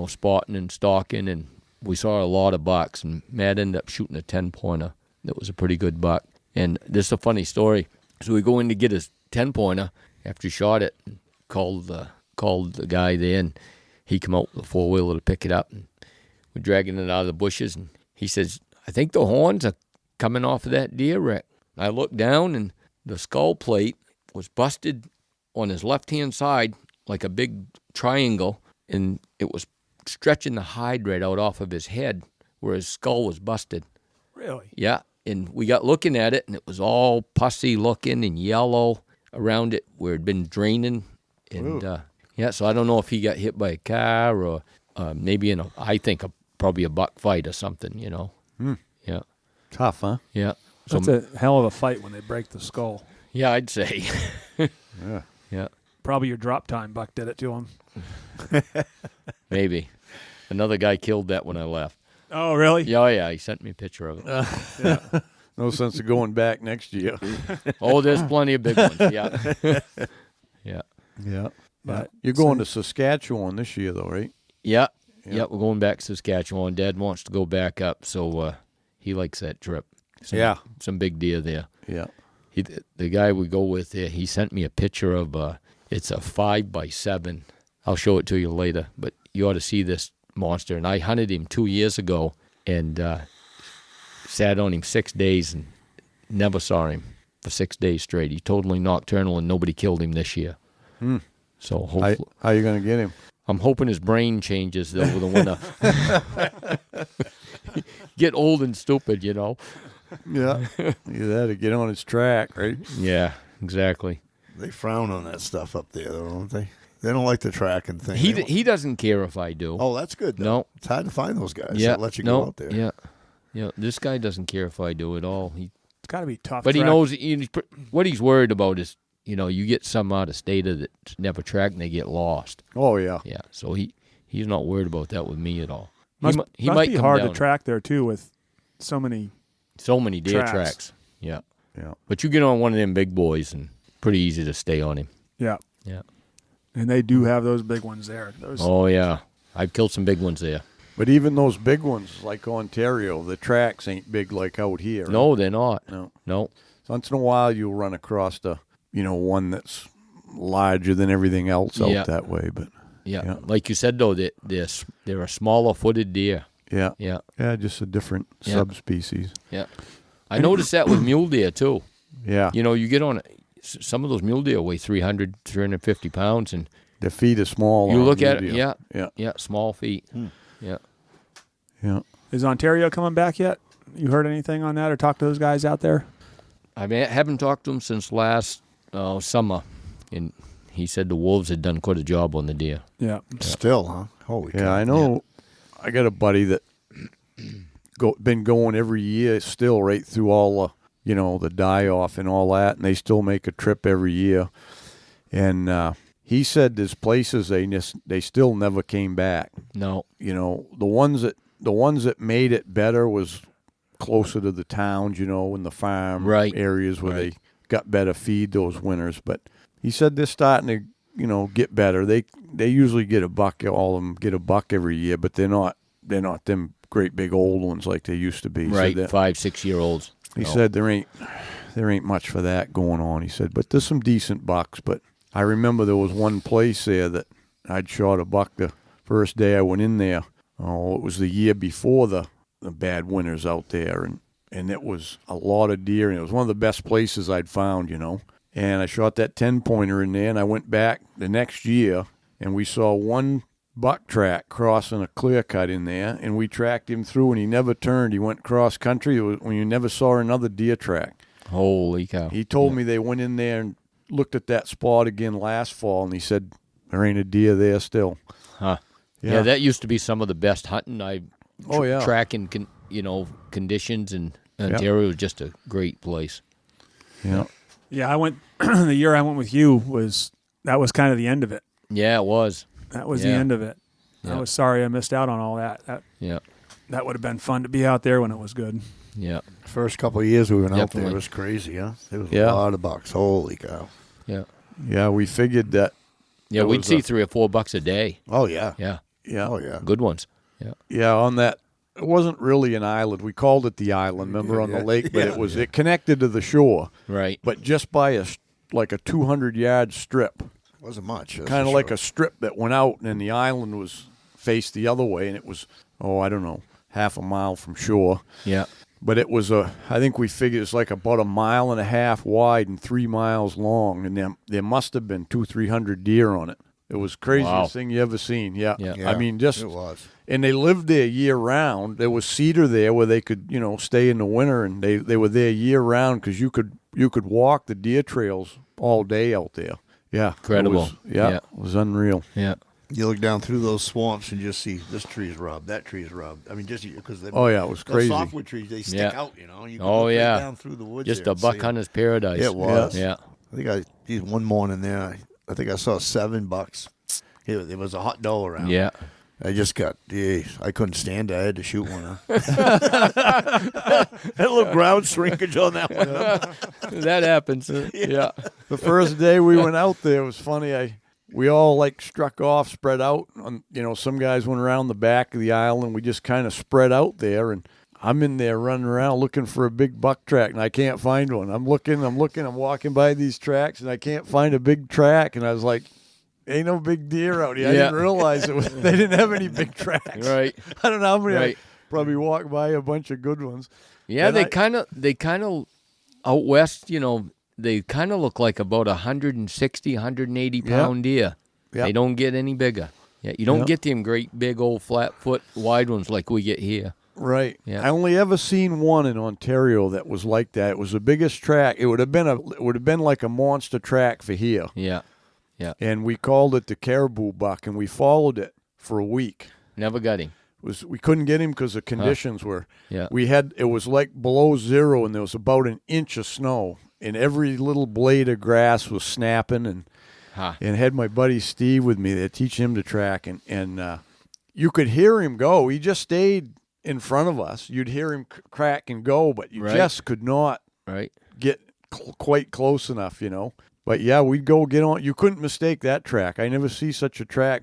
spotting and stalking, and we saw a lot of bucks, and Matt ended up shooting a 10-pointer. That was a pretty good buck. And this is a funny story. So we go in to get his 10-pointer after he shot it, and called the guy there, and he come out with a 4-wheeler to pick it up, and we're dragging it out of the bushes, and he says, I think the horns are coming off of that deer, Rick. I looked down, and the skull plate was busted on his left-hand side like a big triangle, and it was stretching the hide right out off of his head where his skull was busted. Really? Yeah, and we got looking at it, and it was all pussy looking and yellow around it where it had been draining. And so I don't know if he got hit by a car or maybe probably a buck fight or something, Yeah. Tough, huh? Yeah. So, That's a hell of a fight when they break the skull. yeah, I'd say. Yeah. Yeah, Probably your drop time buck did it to him. maybe. Another guy killed that when I left. Oh, really? Yeah, he sent me a picture of it. No sense of going back next year. Oh, there's plenty of big ones, yeah. Yeah. Yeah. But you're going to Saskatchewan this year, though, right? Yeah, we're going back to Saskatchewan. Dad wants to go back up, so he likes that trip. Some big deer there. Yeah. The guy we go with there, he sent me a picture of, it's a 5x7. I'll show it to you later, but you ought to see this monster. And I hunted him 2 years ago and sat on him 6 days and never saw him for 6 days straight. He's totally nocturnal, and nobody killed him this year. So hopefully, how are you going to get him? I'm hoping his brain changes over the winter. Get old and stupid, Yeah. You had to get on his track, right? Yeah, exactly. They frown on that stuff up there, though, don't they? They don't like the tracking thing. He doesn't care if I do. Oh, that's good, though. No. It's hard to find those guys Yeah, that let you go out there. Yeah. Yeah, this guy doesn't care if I do at all. It's got to be tough. But he track. knows what he's worried about is, you get some out of state that's never tracked and they get lost. Oh, yeah. Yeah, so he's not worried about that with me at all. Must He might be come hard down. to track there, too, with so many deer tracks. tracks. Yeah. Yeah. But you get on one of them big boys and pretty easy to stay on him. Yeah. Yeah. And they do have those big ones there. Oh, yeah. I've killed some big ones there. But even those big ones, like Ontario, the tracks ain't big like out here. Right? No, they're not. No. Once in a while, you'll run across one that's larger than everything else out that way. But yeah. Like you said, though, they're a smaller footed deer. yeah. Yeah. Yeah, just a different subspecies. Yeah. I noticed that with mule deer, too. Yeah. You get on some of those mule deer weigh 300, 350 pounds, and their feet are small. you look at it, Yeah. small feet. Yeah. Yeah. Is Ontario coming back yet? You heard anything on that or talked to those guys out there? I haven't talked to him since last summer, and he said the wolves had done quite a job on the deer. Yeah. Still, huh? Holy cow. Yeah, I know. Yeah. I got a buddy that been going every year still right through all the die-off and all that, and they still make a trip every year. And he said there's places they still never came back. No. The ones that made it better was closer to the towns, in the farm areas where they got better feed those winters. But he said they're starting to, get better. They usually get a buck. All of them get a buck every year, but they're not them great big old ones like they used to be. Right, 5-6 year olds. He said there ain't much for that going on. He said, but there's some decent bucks. But I remember there was one place there that I'd shot a buck the first day I went in there. Oh, it was the year before the bad winters out there, and it was a lot of deer, and it was one of the best places I'd found, And I shot that 10-pointer in there, and I went back the next year, and we saw one buck track crossing a clear cut in there, and we tracked him through, and he never turned. He went cross country when you never saw another deer track. Holy cow. He told me they went in there and looked at that spot again last fall, and he said, there ain't a deer there still. Huh. Yeah, that used to be some of the best hunting. Tracking, conditions, and Ontario was just a great place. Yeah. Yeah, I went, the year I went with you that was kind of the end of it. Yeah, it was. That was the end of it. Yeah. I was sorry I missed out on all that. That would have been fun to be out there when it was good. Yeah. First couple of years we went out there, it was crazy, huh? There was a lot of bucks. Holy cow. Yeah. Yeah, we figured that. Yeah, we'd see 3 or 4 bucks a day. Oh, yeah. Yeah. Yeah. Oh, yeah. Good ones. Yeah. Yeah, on that, it wasn't really an island. We called it the island, remember, on the lake, but it connected to the shore. Right. But just by a 200-yard strip. Wasn't much. Kind of like a strip that went out, and then the island was faced the other way, and it was, I don't know, half a mile from shore. Yeah. But it was I think we figured it's like about 1.5 miles wide and 3 miles long, and there must have been 200-300 deer on it. It was the craziest thing you ever seen. Yeah. I mean, it was. And they lived there year round. There was cedar there where they could, stay in the winter, and they were there year round because you could walk the deer trails all day out there. Yeah. Incredible. It was unreal. Yeah. You look down through those swamps and just see this tree is rubbed, that tree is rubbed. I mean, just because it was crazy. Those softwood trees, they stick out, You can look right down through the woods. Just a buck hunter's paradise. It was. Yeah. I think one morning there, I think I saw 7 bucks. It was a hot doe around. Yeah. I just I couldn't stand it. I had to shoot one. That little ground shrinkage on that one. That happens. Yeah. The first day we went out there, it was funny. We all struck off, spread out. Some guys went around the back of the island. We just kind of spread out there, and I'm in there running around looking for a big buck track, and I can't find one. I'm looking. I'm walking by these tracks, and I can't find a big track. And I was like, ain't no big deer out here. I didn't realize they didn't have any big tracks. Right. I don't know how many. I probably walked by a bunch of good ones. Yeah, they kind of out west, they kind of look like about 160, 180 pound deer. Yep. They don't get any bigger. Yeah, you don't get them great big old flat foot wide ones like we get here. Right. Yeah. I only ever seen one in Ontario that was like that. It was the biggest track. It would have been like a monster track for here. Yeah. Yeah. And we called it the caribou buck, and we followed it for a week. Never got him. We couldn't get him because the conditions were. Yeah. It was like below zero, and there was about an inch of snow, and every little blade of grass was snapping, and had my buddy Steve with me there, teaching him to track, and you could hear him go. He just stayed in front of us. You'd hear him crack and go, but you just could not get quite close enough, But yeah, we'd go get on. You couldn't mistake that track. I never see such a track.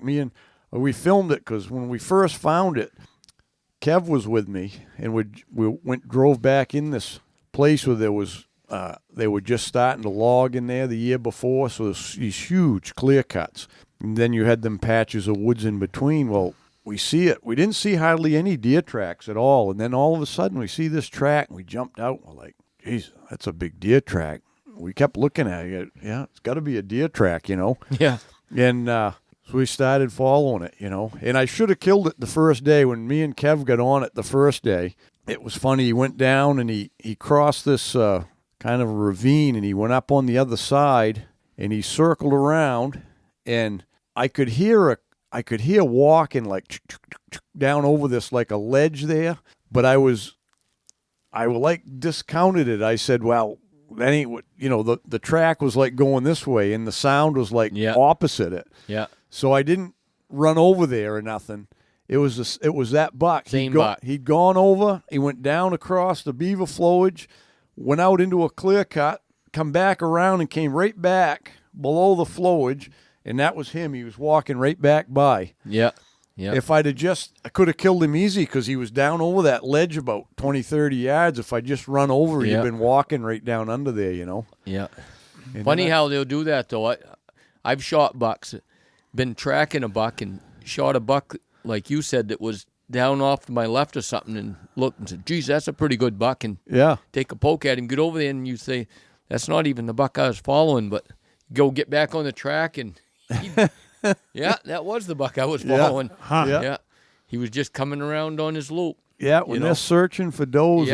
We filmed it because when we first found it, Kev was with me, and we drove back in this place where there was they were just starting to log in there the year before, so there's these huge clear cuts, and then you had them patches of woods in between. Well, we see it. We didn't see hardly any deer tracks at all, and then all of a sudden we see this track, and we jumped out. We're like, "Geez, that's a big deer track." We kept looking at it. Yeah, it's got to be a deer track, Yeah. And so we started following it, And I should have killed it the first day. When me and Kev got on it the first day, it was funny. He went down and he crossed this kind of a ravine, and he went up on the other side, and he circled around, and I could hear walking like down over this like a ledge there, but I discounted it. I said, well, that ain't what, the track was like going this way, and the sound was like opposite it. Yeah. So I didn't run over there or nothing. It was that buck. Same buck. He'd gone over. He went down across the beaver flowage, went out into a clear cut, come back around, and came right back below the flowage, and that was him. He was walking right back by. Yeah. Yeah. If I could have killed him easy because he was down over that ledge about 20, 30 yards. If I just run over, he'd been walking right down under there, Yeah. Funny how they'll do that, though. I've shot bucks, been tracking a buck and shot a buck, like you said, that was down off to my left or something, and looked and said, geez, that's a pretty good buck, and take a poke at him, get over there, and you say, that's not even the buck I was following, but go get back on the track, and that was the buck I was following. Yeah. He was just coming around on his loop. Yeah, when they're searching for does,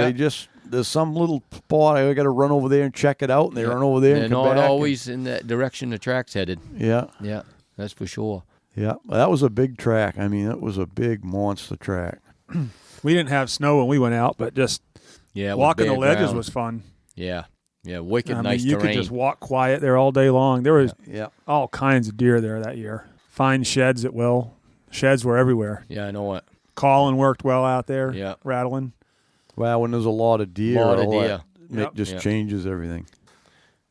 there's some little spot, I got to run over there and check it out, and they run over there and come back. They're not always in that direction the track's headed. Yeah. Yeah, that's for sure. Yeah, well, that was a big track. I mean, it was a big monster track. We didn't have snow when we went out, but just walking the ledges was fun. Yeah, wicked nice terrain. You could just walk quiet there all day long. There was all kinds of deer there that year. Find sheds at will. Sheds were everywhere. Yeah, I know it. Calling worked well out there. Yeah. Rattling. Well, when there's a lot of deer, it just Yep. changes everything.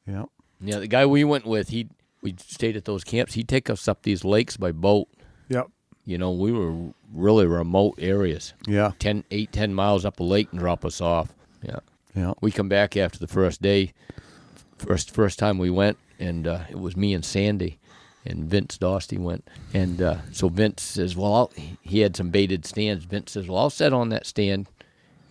Yeah. Yeah, the guy we went with, we stayed at those camps. He'd take us up these lakes by boat. Yep. You know, we were really remote areas. Yeah. 10 miles up a lake and drop us off. Yeah. Yeah. We come back after the first day, first time we went, and it was me and Sandy, and Vince Dosty went. And so Vince says, well, he had some baited stands. Vince says, well, I'll set on that stand,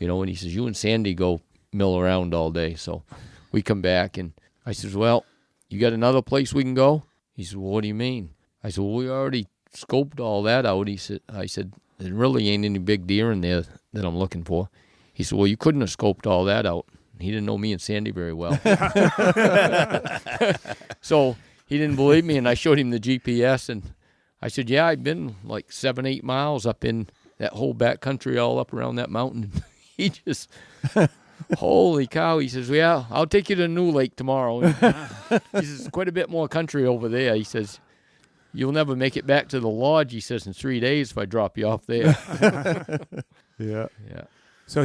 you know, and he says, you and Sandy go mill around all day. So we come back, and I says, well, you got another place we can go? He said, well, what do you mean? I said, well, we already scoped all that out. I said, there really ain't any big deer in there that I'm looking for. He said, well, you couldn't have scoped all that out. He didn't know me and Sandy very well. So he didn't believe me, and I showed him the GPS, and I said, yeah, I've been like 7-8 miles up in that whole back country all up around that mountain. He just, holy cow. He says, yeah, I'll take you to New Lake tomorrow. He says, quite a bit more country over there. He says, you'll never make it back to the lodge, he says, in 3 days if I drop you off there. Yeah. Yeah. So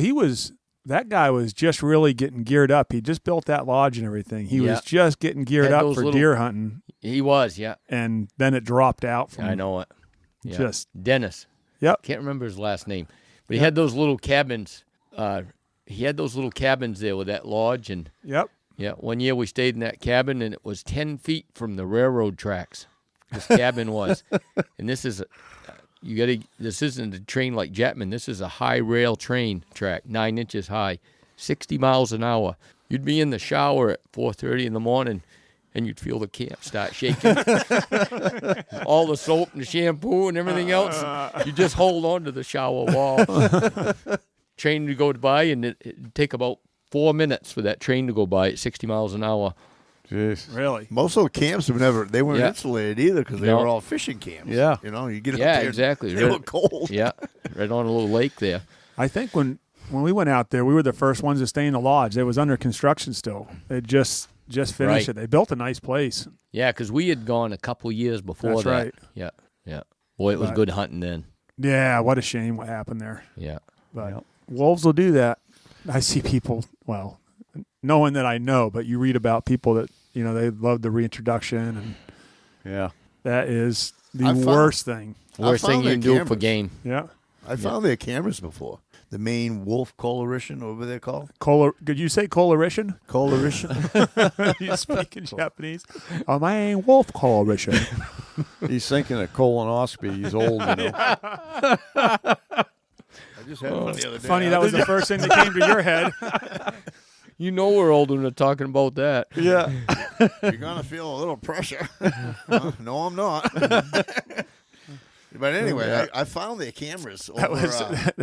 that guy was just really getting geared up. He just built that lodge and everything. He was just getting geared up for deer hunting. He was, yeah. And then it dropped out from I know it. Yeah. Just Dennis. Yep. Can't remember his last name. But he had those little cabins. He had those little cabins there with that lodge. And Yep. Yeah, one year we stayed in that cabin, and it was 10 feet from the railroad tracks. This cabin was. And this is this isn't a train like Jetman. This is a high rail train track, 9 inches high, 60 miles an hour. You'd be in the shower at 4:30 in the morning, and you'd feel the camp start shaking. All the soap and the shampoo and everything else, you just hold on to the shower wall. Train would go by, and it'd take about 4 minutes for that train to go by at 60 miles an hour. Jeez. Really? Most of the camps weren't insulated either because they were all fishing camps. Yeah. You know, you get up there. Exactly. They were cold. Yeah, right on a little lake there. I think when we went out there, we were the first ones to stay in the lodge. It was under construction still. They just finished it. They built a nice place. Yeah, because we had gone a couple years before That's that. right. Yeah, yeah. Boy, it was good hunting then. Yeah, what a shame what happened there. Yeah. But wolves will do that. I see people, well, no one that I know, but you read about people that, you know, they love the reintroduction, and that is the worst thing. Worst thing you can do for game. Yeah. I found their cameras before. The Maine wolf coloration, over there called? Could you say coloration? Coloration. You speak in Japanese? Oh, my wolf coloration. He's thinking of colonoscopy. He's old, you know. I just had one the other day. Funny, that was the first thing that came to your head. You know we're old when they're talking about that. Yeah. You're going to feel a little pressure. No, I'm not. But anyway, I found their cameras over,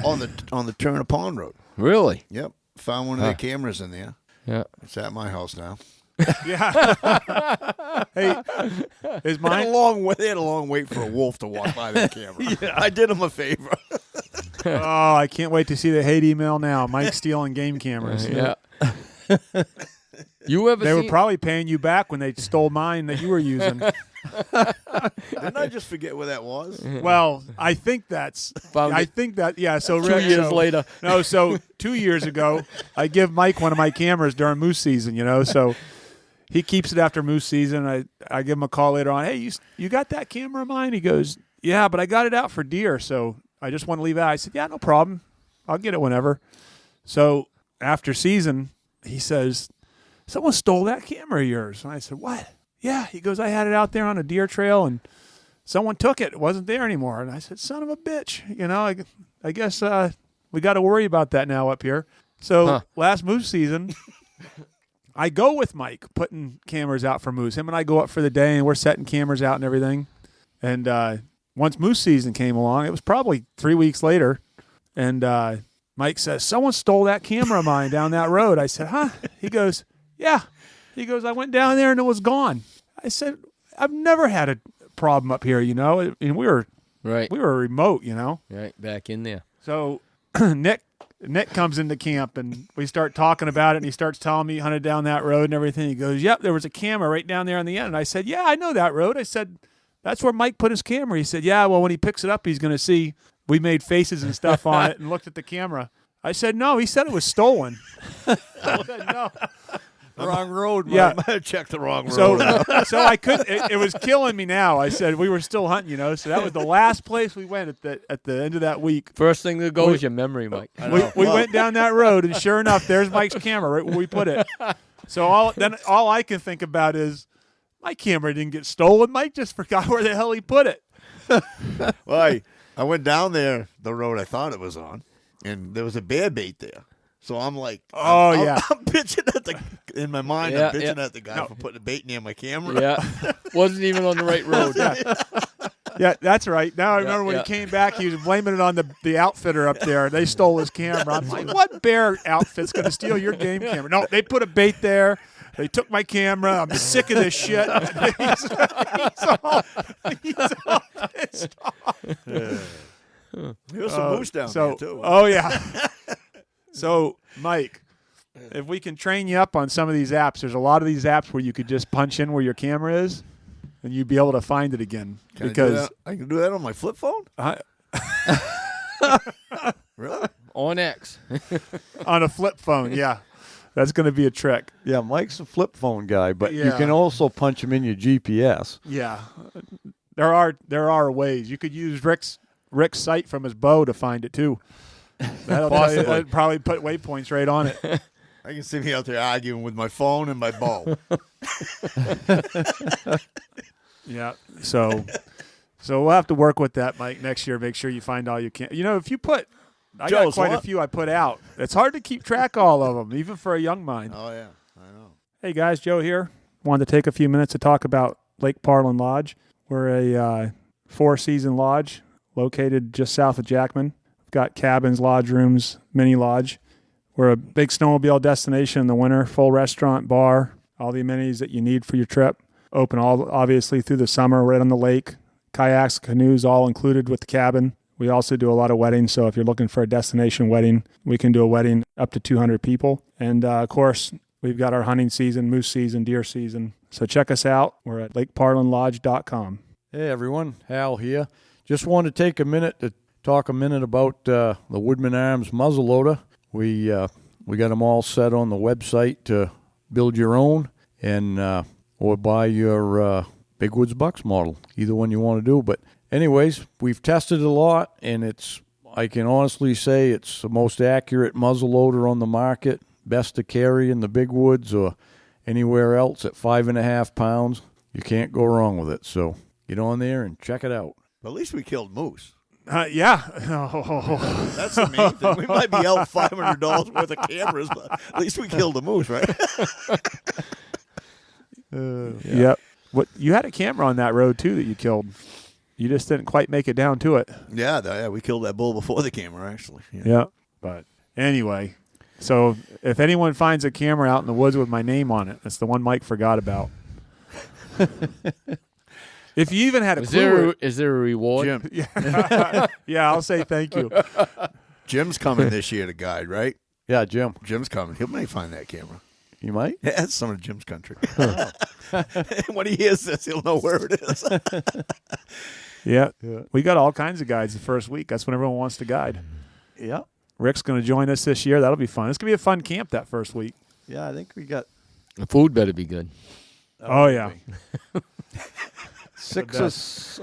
on the Turner Pond Road. Really? Yep. Found one of their cameras in there. Yeah. It's at my house now. Yeah. Hey, is They had mine? a long wait for a wolf to walk by their camera. Yeah, I did them a favor. Oh, I can't wait to see the hate email now. Mike stealing game cameras. Yeah. You ever They seen? were probably paying you back when they stole mine that you were using. Didn't I just forget where that was? Well, I think that's. Found I it think that. Yeah. So 2 years later. No. So 2 years ago, I give Mike one of my cameras during moose season. You know, so he keeps it after moose season. I give him a call later on. Hey, you got that camera of mine? He goes, yeah, but I got it out for deer, so I just want to leave it out. I said, yeah, no problem. I'll get it whenever. So after season, he says, someone stole that camera of yours. And I said, what? yeah. He goes, I had it out there on a deer trail, and someone took it. It wasn't there anymore. And I said, son of a bitch. I guess we got to worry about that now up here. So last moose season, I go with Mike putting cameras out for moose. Him and I go up for the day, and we're setting cameras out and everything. And once moose season came along, it was probably 3 weeks later, and Mike says, someone stole that camera of mine down that road. I said, huh? He goes, yeah. He goes, I went down there and it was gone. I said, I've never had a problem up here, and we were remote, Right, back in there. So Nick comes into camp, and we start talking about it, and he starts telling me he hunted down that road and everything. He goes, yep, there was a camera right down there on the end. And I said, yeah, I know that road. I said, that's where Mike put his camera. He said, yeah, well, when he picks it up, he's going to see we made faces and stuff on it and looked at the camera. I said, no, he said it was stolen. I said, no. Wrong road. Yeah. I might have checked the wrong road. So I couldn't. It was killing me now. I said we were still hunting, So that was the last place we went at the end of that week. First thing that goes is your memory, Mike. We went down that road, and sure enough, there's Mike's camera right where we put it. So all I can think about is my camera didn't get stolen. Mike just forgot where the hell he put it. Well, I went down there, the road I thought it was on, and there was a bear bait there. So I'm like, I'm bitching in my mind, I'm bitching at the guy for putting a bait near my camera. Yeah, wasn't even on the right road. Yeah, that's right. Now I remember when he came back, he was blaming it on the outfitter up there. They stole his camera. I'm like, what bear outfit's going to steal your game camera? No, they put a bait there. They took my camera. I'm sick of this shit. He's all pissed off. There was some moose down there, too. Oh, yeah. So, Mike, if we can train you up on some of these apps, there's a lot of these apps where you could just punch in where your camera is, and you'd be able to find it again. I can do that on my flip phone? Really? On X. On a flip phone, yeah. That's going to be a trick. Yeah, Mike's a flip phone guy, but you Yeah. can also punch him in your GPS. Yeah. There are ways. You could use Rick's sight from his bow to find it, too. That'd probably put waypoints right on it. I can see me out there arguing with my phone and my bow. Yeah. So we'll have to work with that, Mike, next year. Make sure you find all you can. If you put, I got quite a few I put out. It's hard to keep track of all of them, even for a young mind. Oh, yeah. I know. Hey, guys, Joe here. Wanted to take a few minutes to talk about Lake Parlin Lodge. We're a 4-season lodge located just south of Jackman. We've got cabins, lodge rooms, mini lodge. We're a big snowmobile destination in the winter, full restaurant, bar, all the amenities that you need for your trip. Open obviously through the summer, right on the lake. Kayaks, canoes, all included with the cabin. We also do a lot of weddings, so if you're looking for a destination wedding, we can do a wedding up to 200 people. And, of course, we've got our hunting season, moose season, deer season. So check us out. We're at lakeparlinlodge.com. Hey, everyone. Hal here. Just want to take a minute to talk about the Woodman Arms muzzleloader. We got them all set on the website to build your own or buy your Big Woods Bucks model, either one you want to do. But anyways, we've tested it a lot, and I can honestly say it's the most accurate muzzleloader on the market, best to carry in the Big Woods or anywhere else at 5.5 pounds. You can't go wrong with it. So get on there and check it out. But at least we killed moose. Yeah. That's the main thing. We might be out $500 worth of cameras, but at least we killed a moose, right? Yep. What you had a camera on that road too that you killed. You just didn't quite make it down to it. Yeah, we killed that bull before the camera, actually. Yeah. But anyway, so if anyone finds a camera out in the woods with my name on it, that's the one Mike forgot about. If you even had a clue, is there a reward? Jim. Yeah, I'll say thank you. Jim's coming this year to guide, right? Yeah, Jim. Jim's coming. He may find that camera. You might? Yeah, that's some of Jim's country. When he hears this, he'll know where it is. Yeah. We got all kinds of guides the first week. That's when everyone wants to guide. Yeah. Rick's going to join us this year. That'll be fun. It's going to be a fun camp that first week. Yeah, I think we got The food better be good. Oh yeah. I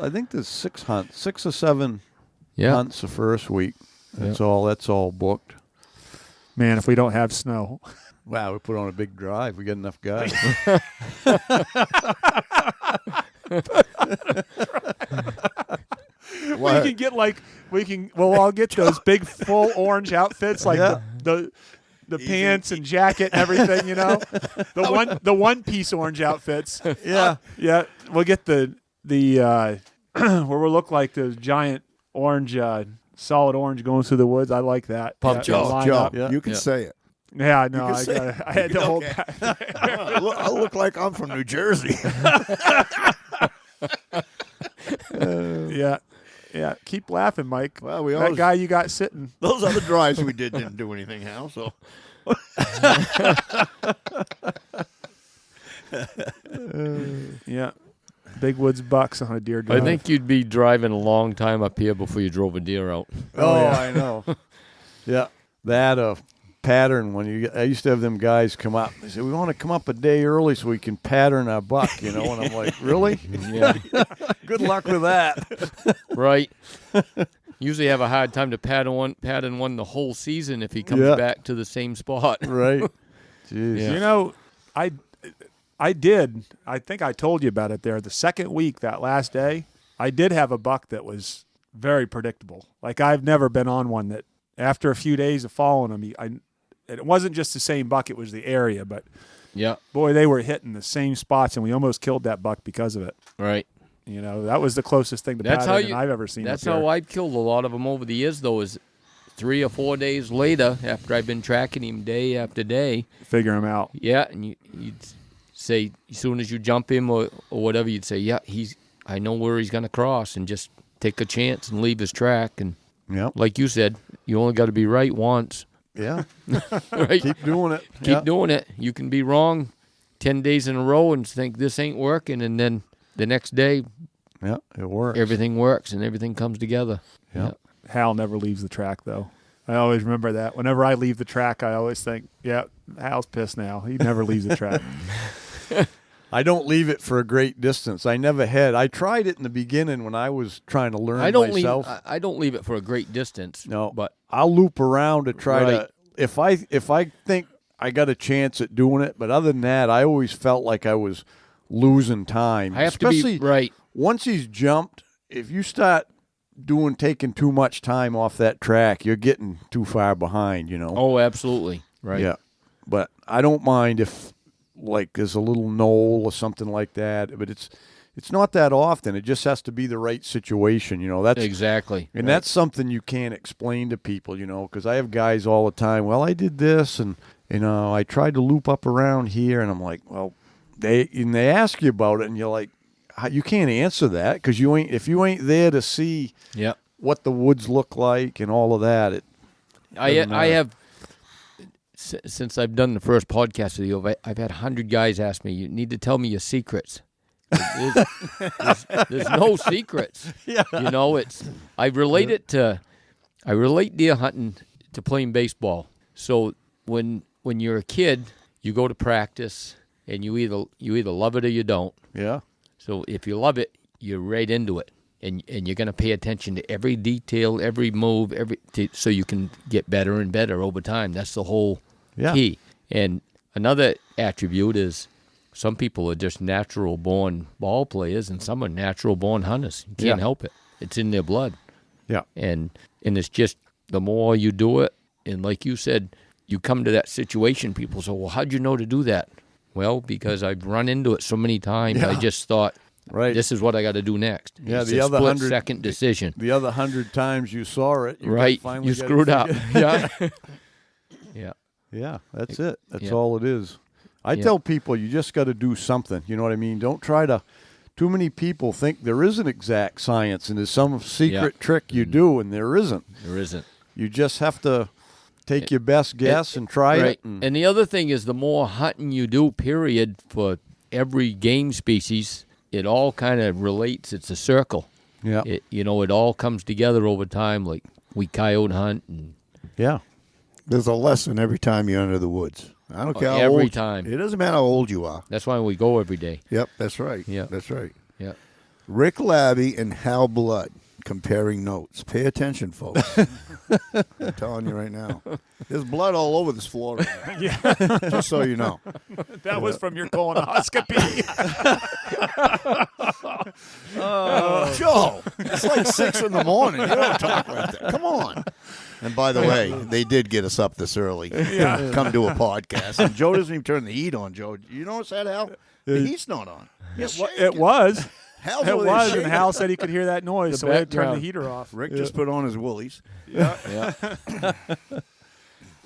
think there's 6 or 7 Yeah. hunts the first week. That's all booked. Man, if we don't have snow. Wow, we put on a big drive. We got enough guys. We can get we'll all get those big full orange outfits, like the pants and jacket and everything, the one piece orange outfits. Yeah. Yeah. We'll get the where we'll look like the giant orange, solid orange going through the woods. I like that. Pub Joe. Joe. Yeah. You can say it. Yeah, no, I had to hold Okay. back. I look like I'm from New Jersey. Yeah. Yeah. Keep laughing, Mike. Well, we that always, guy you got sitting. those other drives we didn't do anything, Hal. So Yeah. Big woods bucks on a deer drive. I think you'd be driving a long time up here before you drove a deer out. Oh, yeah. I know. Yeah. That pattern when I used to have them guys come up. They said, we want to come up a day early so we can pattern our buck, And I'm like, really? Yeah. Good luck with that. Right. Usually have a hard time to pattern one the whole season if he comes back to the same spot. Right. Jeez. Yeah. I did. I think I told you about it there. The second week, that last day, I did have a buck that was very predictable. Like, I've never been on one that after a few days of following him, it wasn't just the same buck, it was the area. But, Yeah. boy, they were hitting the same spots, and we almost killed that buck because of it. Right. That was the closest thing to pattern I've ever seen. That's up how here. I've killed a lot of them over the years, though, is 3 or 4 days later, after I've been tracking him day after day. Figure him out. Yeah, and you'd say, as soon as you jump him or whatever, you'd say, yeah, I know where he's going to cross, and just take a chance and leave his track. And like you said, you only got to be right once. Yeah. Right? Keep doing it. Keep doing it. You can be wrong 10 days in a row and think this ain't working, and then the next day, Yeah, it works. everything works and everything comes together. Yeah. Hal never leaves the track, though. I always remember that. Whenever I leave the track, I always think, Hal's pissed now. He never leaves the track. I don't leave it for a great distance. I never had. I tried it in the beginning when I was trying to learn myself. I don't leave it for a great distance. No, but I'll loop around to try Right. to. If I think I got a chance at doing it, but other than that, I always felt like I was losing time. I have Especially to be right. once he's jumped. If you start taking too much time off that track, you're getting too far behind. Oh, absolutely. Right. Yeah, but I don't mind if like there's a little knoll or something like that. But it's not that often. It just has to be the right situation. That's Exactly. and Right. that's something you can't explain to people. Because I have guys all the time. Well, I did this, and I tried to loop up around here, and I'm like, well, they ask you about it, and you're like, you can't answer that because if you ain't there to see Yep. what the woods look like and all of that. I have since I've done the first podcast with you, I've had 100 guys ask me, you need to tell me your secrets. There's no secrets. Yeah. I relate deer hunting to playing baseball. So when you're a kid, you go to practice and you either love it or you don't. Yeah. So if you love it, you're right into it, and you're going to pay attention to every detail, every move, so you can get better and better over time. That's the whole key. And another attribute is some people are just natural-born ball players, and some are natural-born hunters. You can't help it. It's in their blood. Yeah. And it's just the more you do it, and like you said, you come to that situation, people say, well, how'd you know to do that? Well, because I've run into it so many times, I just thought, this is what I got to do next. Yeah, it's the a other split-second decision. The other 100 times you saw it, You screwed up. Yeah. Yeah. Yeah, that's it. That's all it is. I tell people you just got to do something. You know what I mean? Don't try to. Too many people think there is an exact science and there's some secret trick you do, and there isn't. There isn't. You just have to take your best guess and try it. And the other thing is the more hunting you do, period, for every game species, it all kind of relates. It's a circle. Yeah. It all comes together over time, like we coyote hunt. And There's a lesson every time you're under the woods. I don't care how every old. time. It doesn't matter how old you are. That's why we go every day. Yep, that's right. Yeah. That's right. Yeah. Rick Labby and Hal Blood comparing notes. Pay attention, folks. I'm telling you right now. There's blood all over this floor right now. Yeah, Just so you know. that was from your colonoscopy. Joe, it's like 6 in the morning. You don't talk like that. Come on. And by the way, they did get us up this early. Yeah. Come do a podcast. And Joe doesn't even turn the heat on, Joe. You notice that, Hal? The heat's not on. It was. Hal's It over there was, and shaking. Hal said he could hear that noise, The so we had to turn the background. heater off. Rick just put on his woolies. Yeah.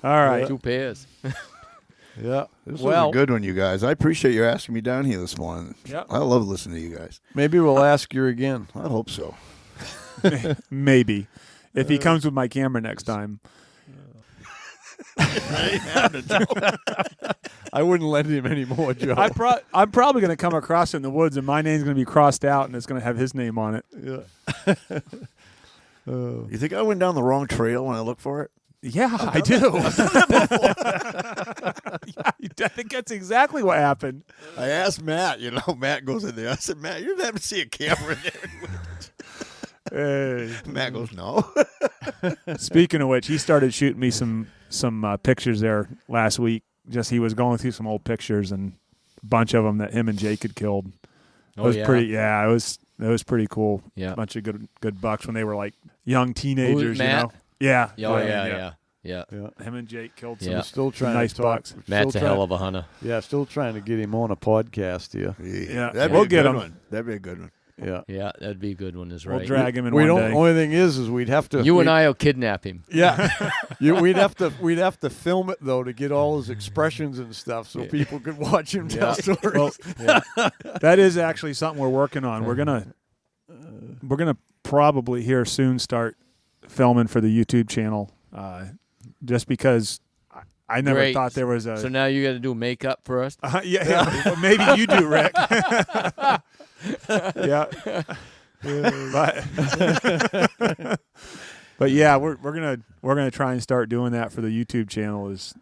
All right. 2 pairs. Yeah. This Well, was a good one, you guys. I appreciate you asking me down here this morning. Yep. I love listening to you guys. maybe we'll ask you again. I hope so. Maybe. If he comes with my camera next time. I wouldn't lend him any more, Joe. I'm probably going to come across it in the woods, and my name's going to be crossed out, and it's going to have his name on it. Yeah. You think I went down the wrong trail when I looked for it? Yeah, I do. Yeah, I think that's exactly what happened. I asked Matt. Matt goes in there. I said, Matt, you never see a camera in there. Hey. Matt goes, no. Speaking of which, he started shooting me some pictures there last week. Just he was going through some old pictures and a bunch of them that him and Jake had killed. It was pretty. Yeah, it was pretty cool. Yeah. A bunch of good bucks when they were like young teenagers. Matt? You know. Yeah. Oh, yeah. Him and Jake killed some Yeah. Still trying nice to talk. bucks. Matt's a hell of a hunter. Yeah, still trying to get him on a podcast here. Yeah. That'd We'll be a get good him. one. That'd be a good one. Yeah. Yeah, that'd be a good one. Is We'll right. drag him in We one don't. day. Only thing is we'd have to. You and I will kidnap him. Yeah. We'd have to film it though to get all his expressions and stuff, so people could watch him tell stories. Well, that is actually something we're working on. We're gonna probably here soon start filming for the YouTube channel, just because I never Great. thought there was a. So now you got to do makeup first. Yeah. Well, maybe you do, Rick. Yeah. But yeah, we're gonna try and start doing that for the YouTube channel. Is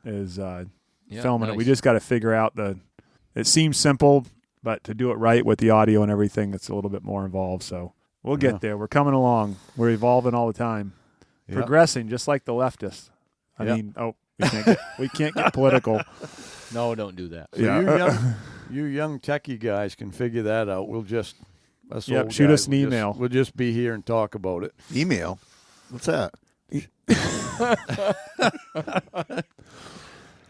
filming it. We nice. just got to figure out It seems simple, but to do it right with the audio and everything, it's a little bit more involved. So we'll get there. We're coming along. We're evolving all the time, progressing, just like the leftists. I mean, we can't get political. No, don't do that. So you young techie guys can figure that out. We'll just Shoot us an email. We'll just be here and talk about it. Email? What's that?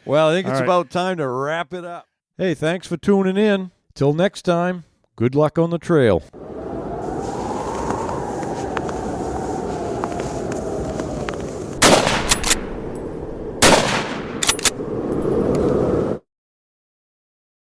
Well, I think it's All right. about time to wrap it up. Hey, thanks for tuning in. Till next time, good luck on the trail.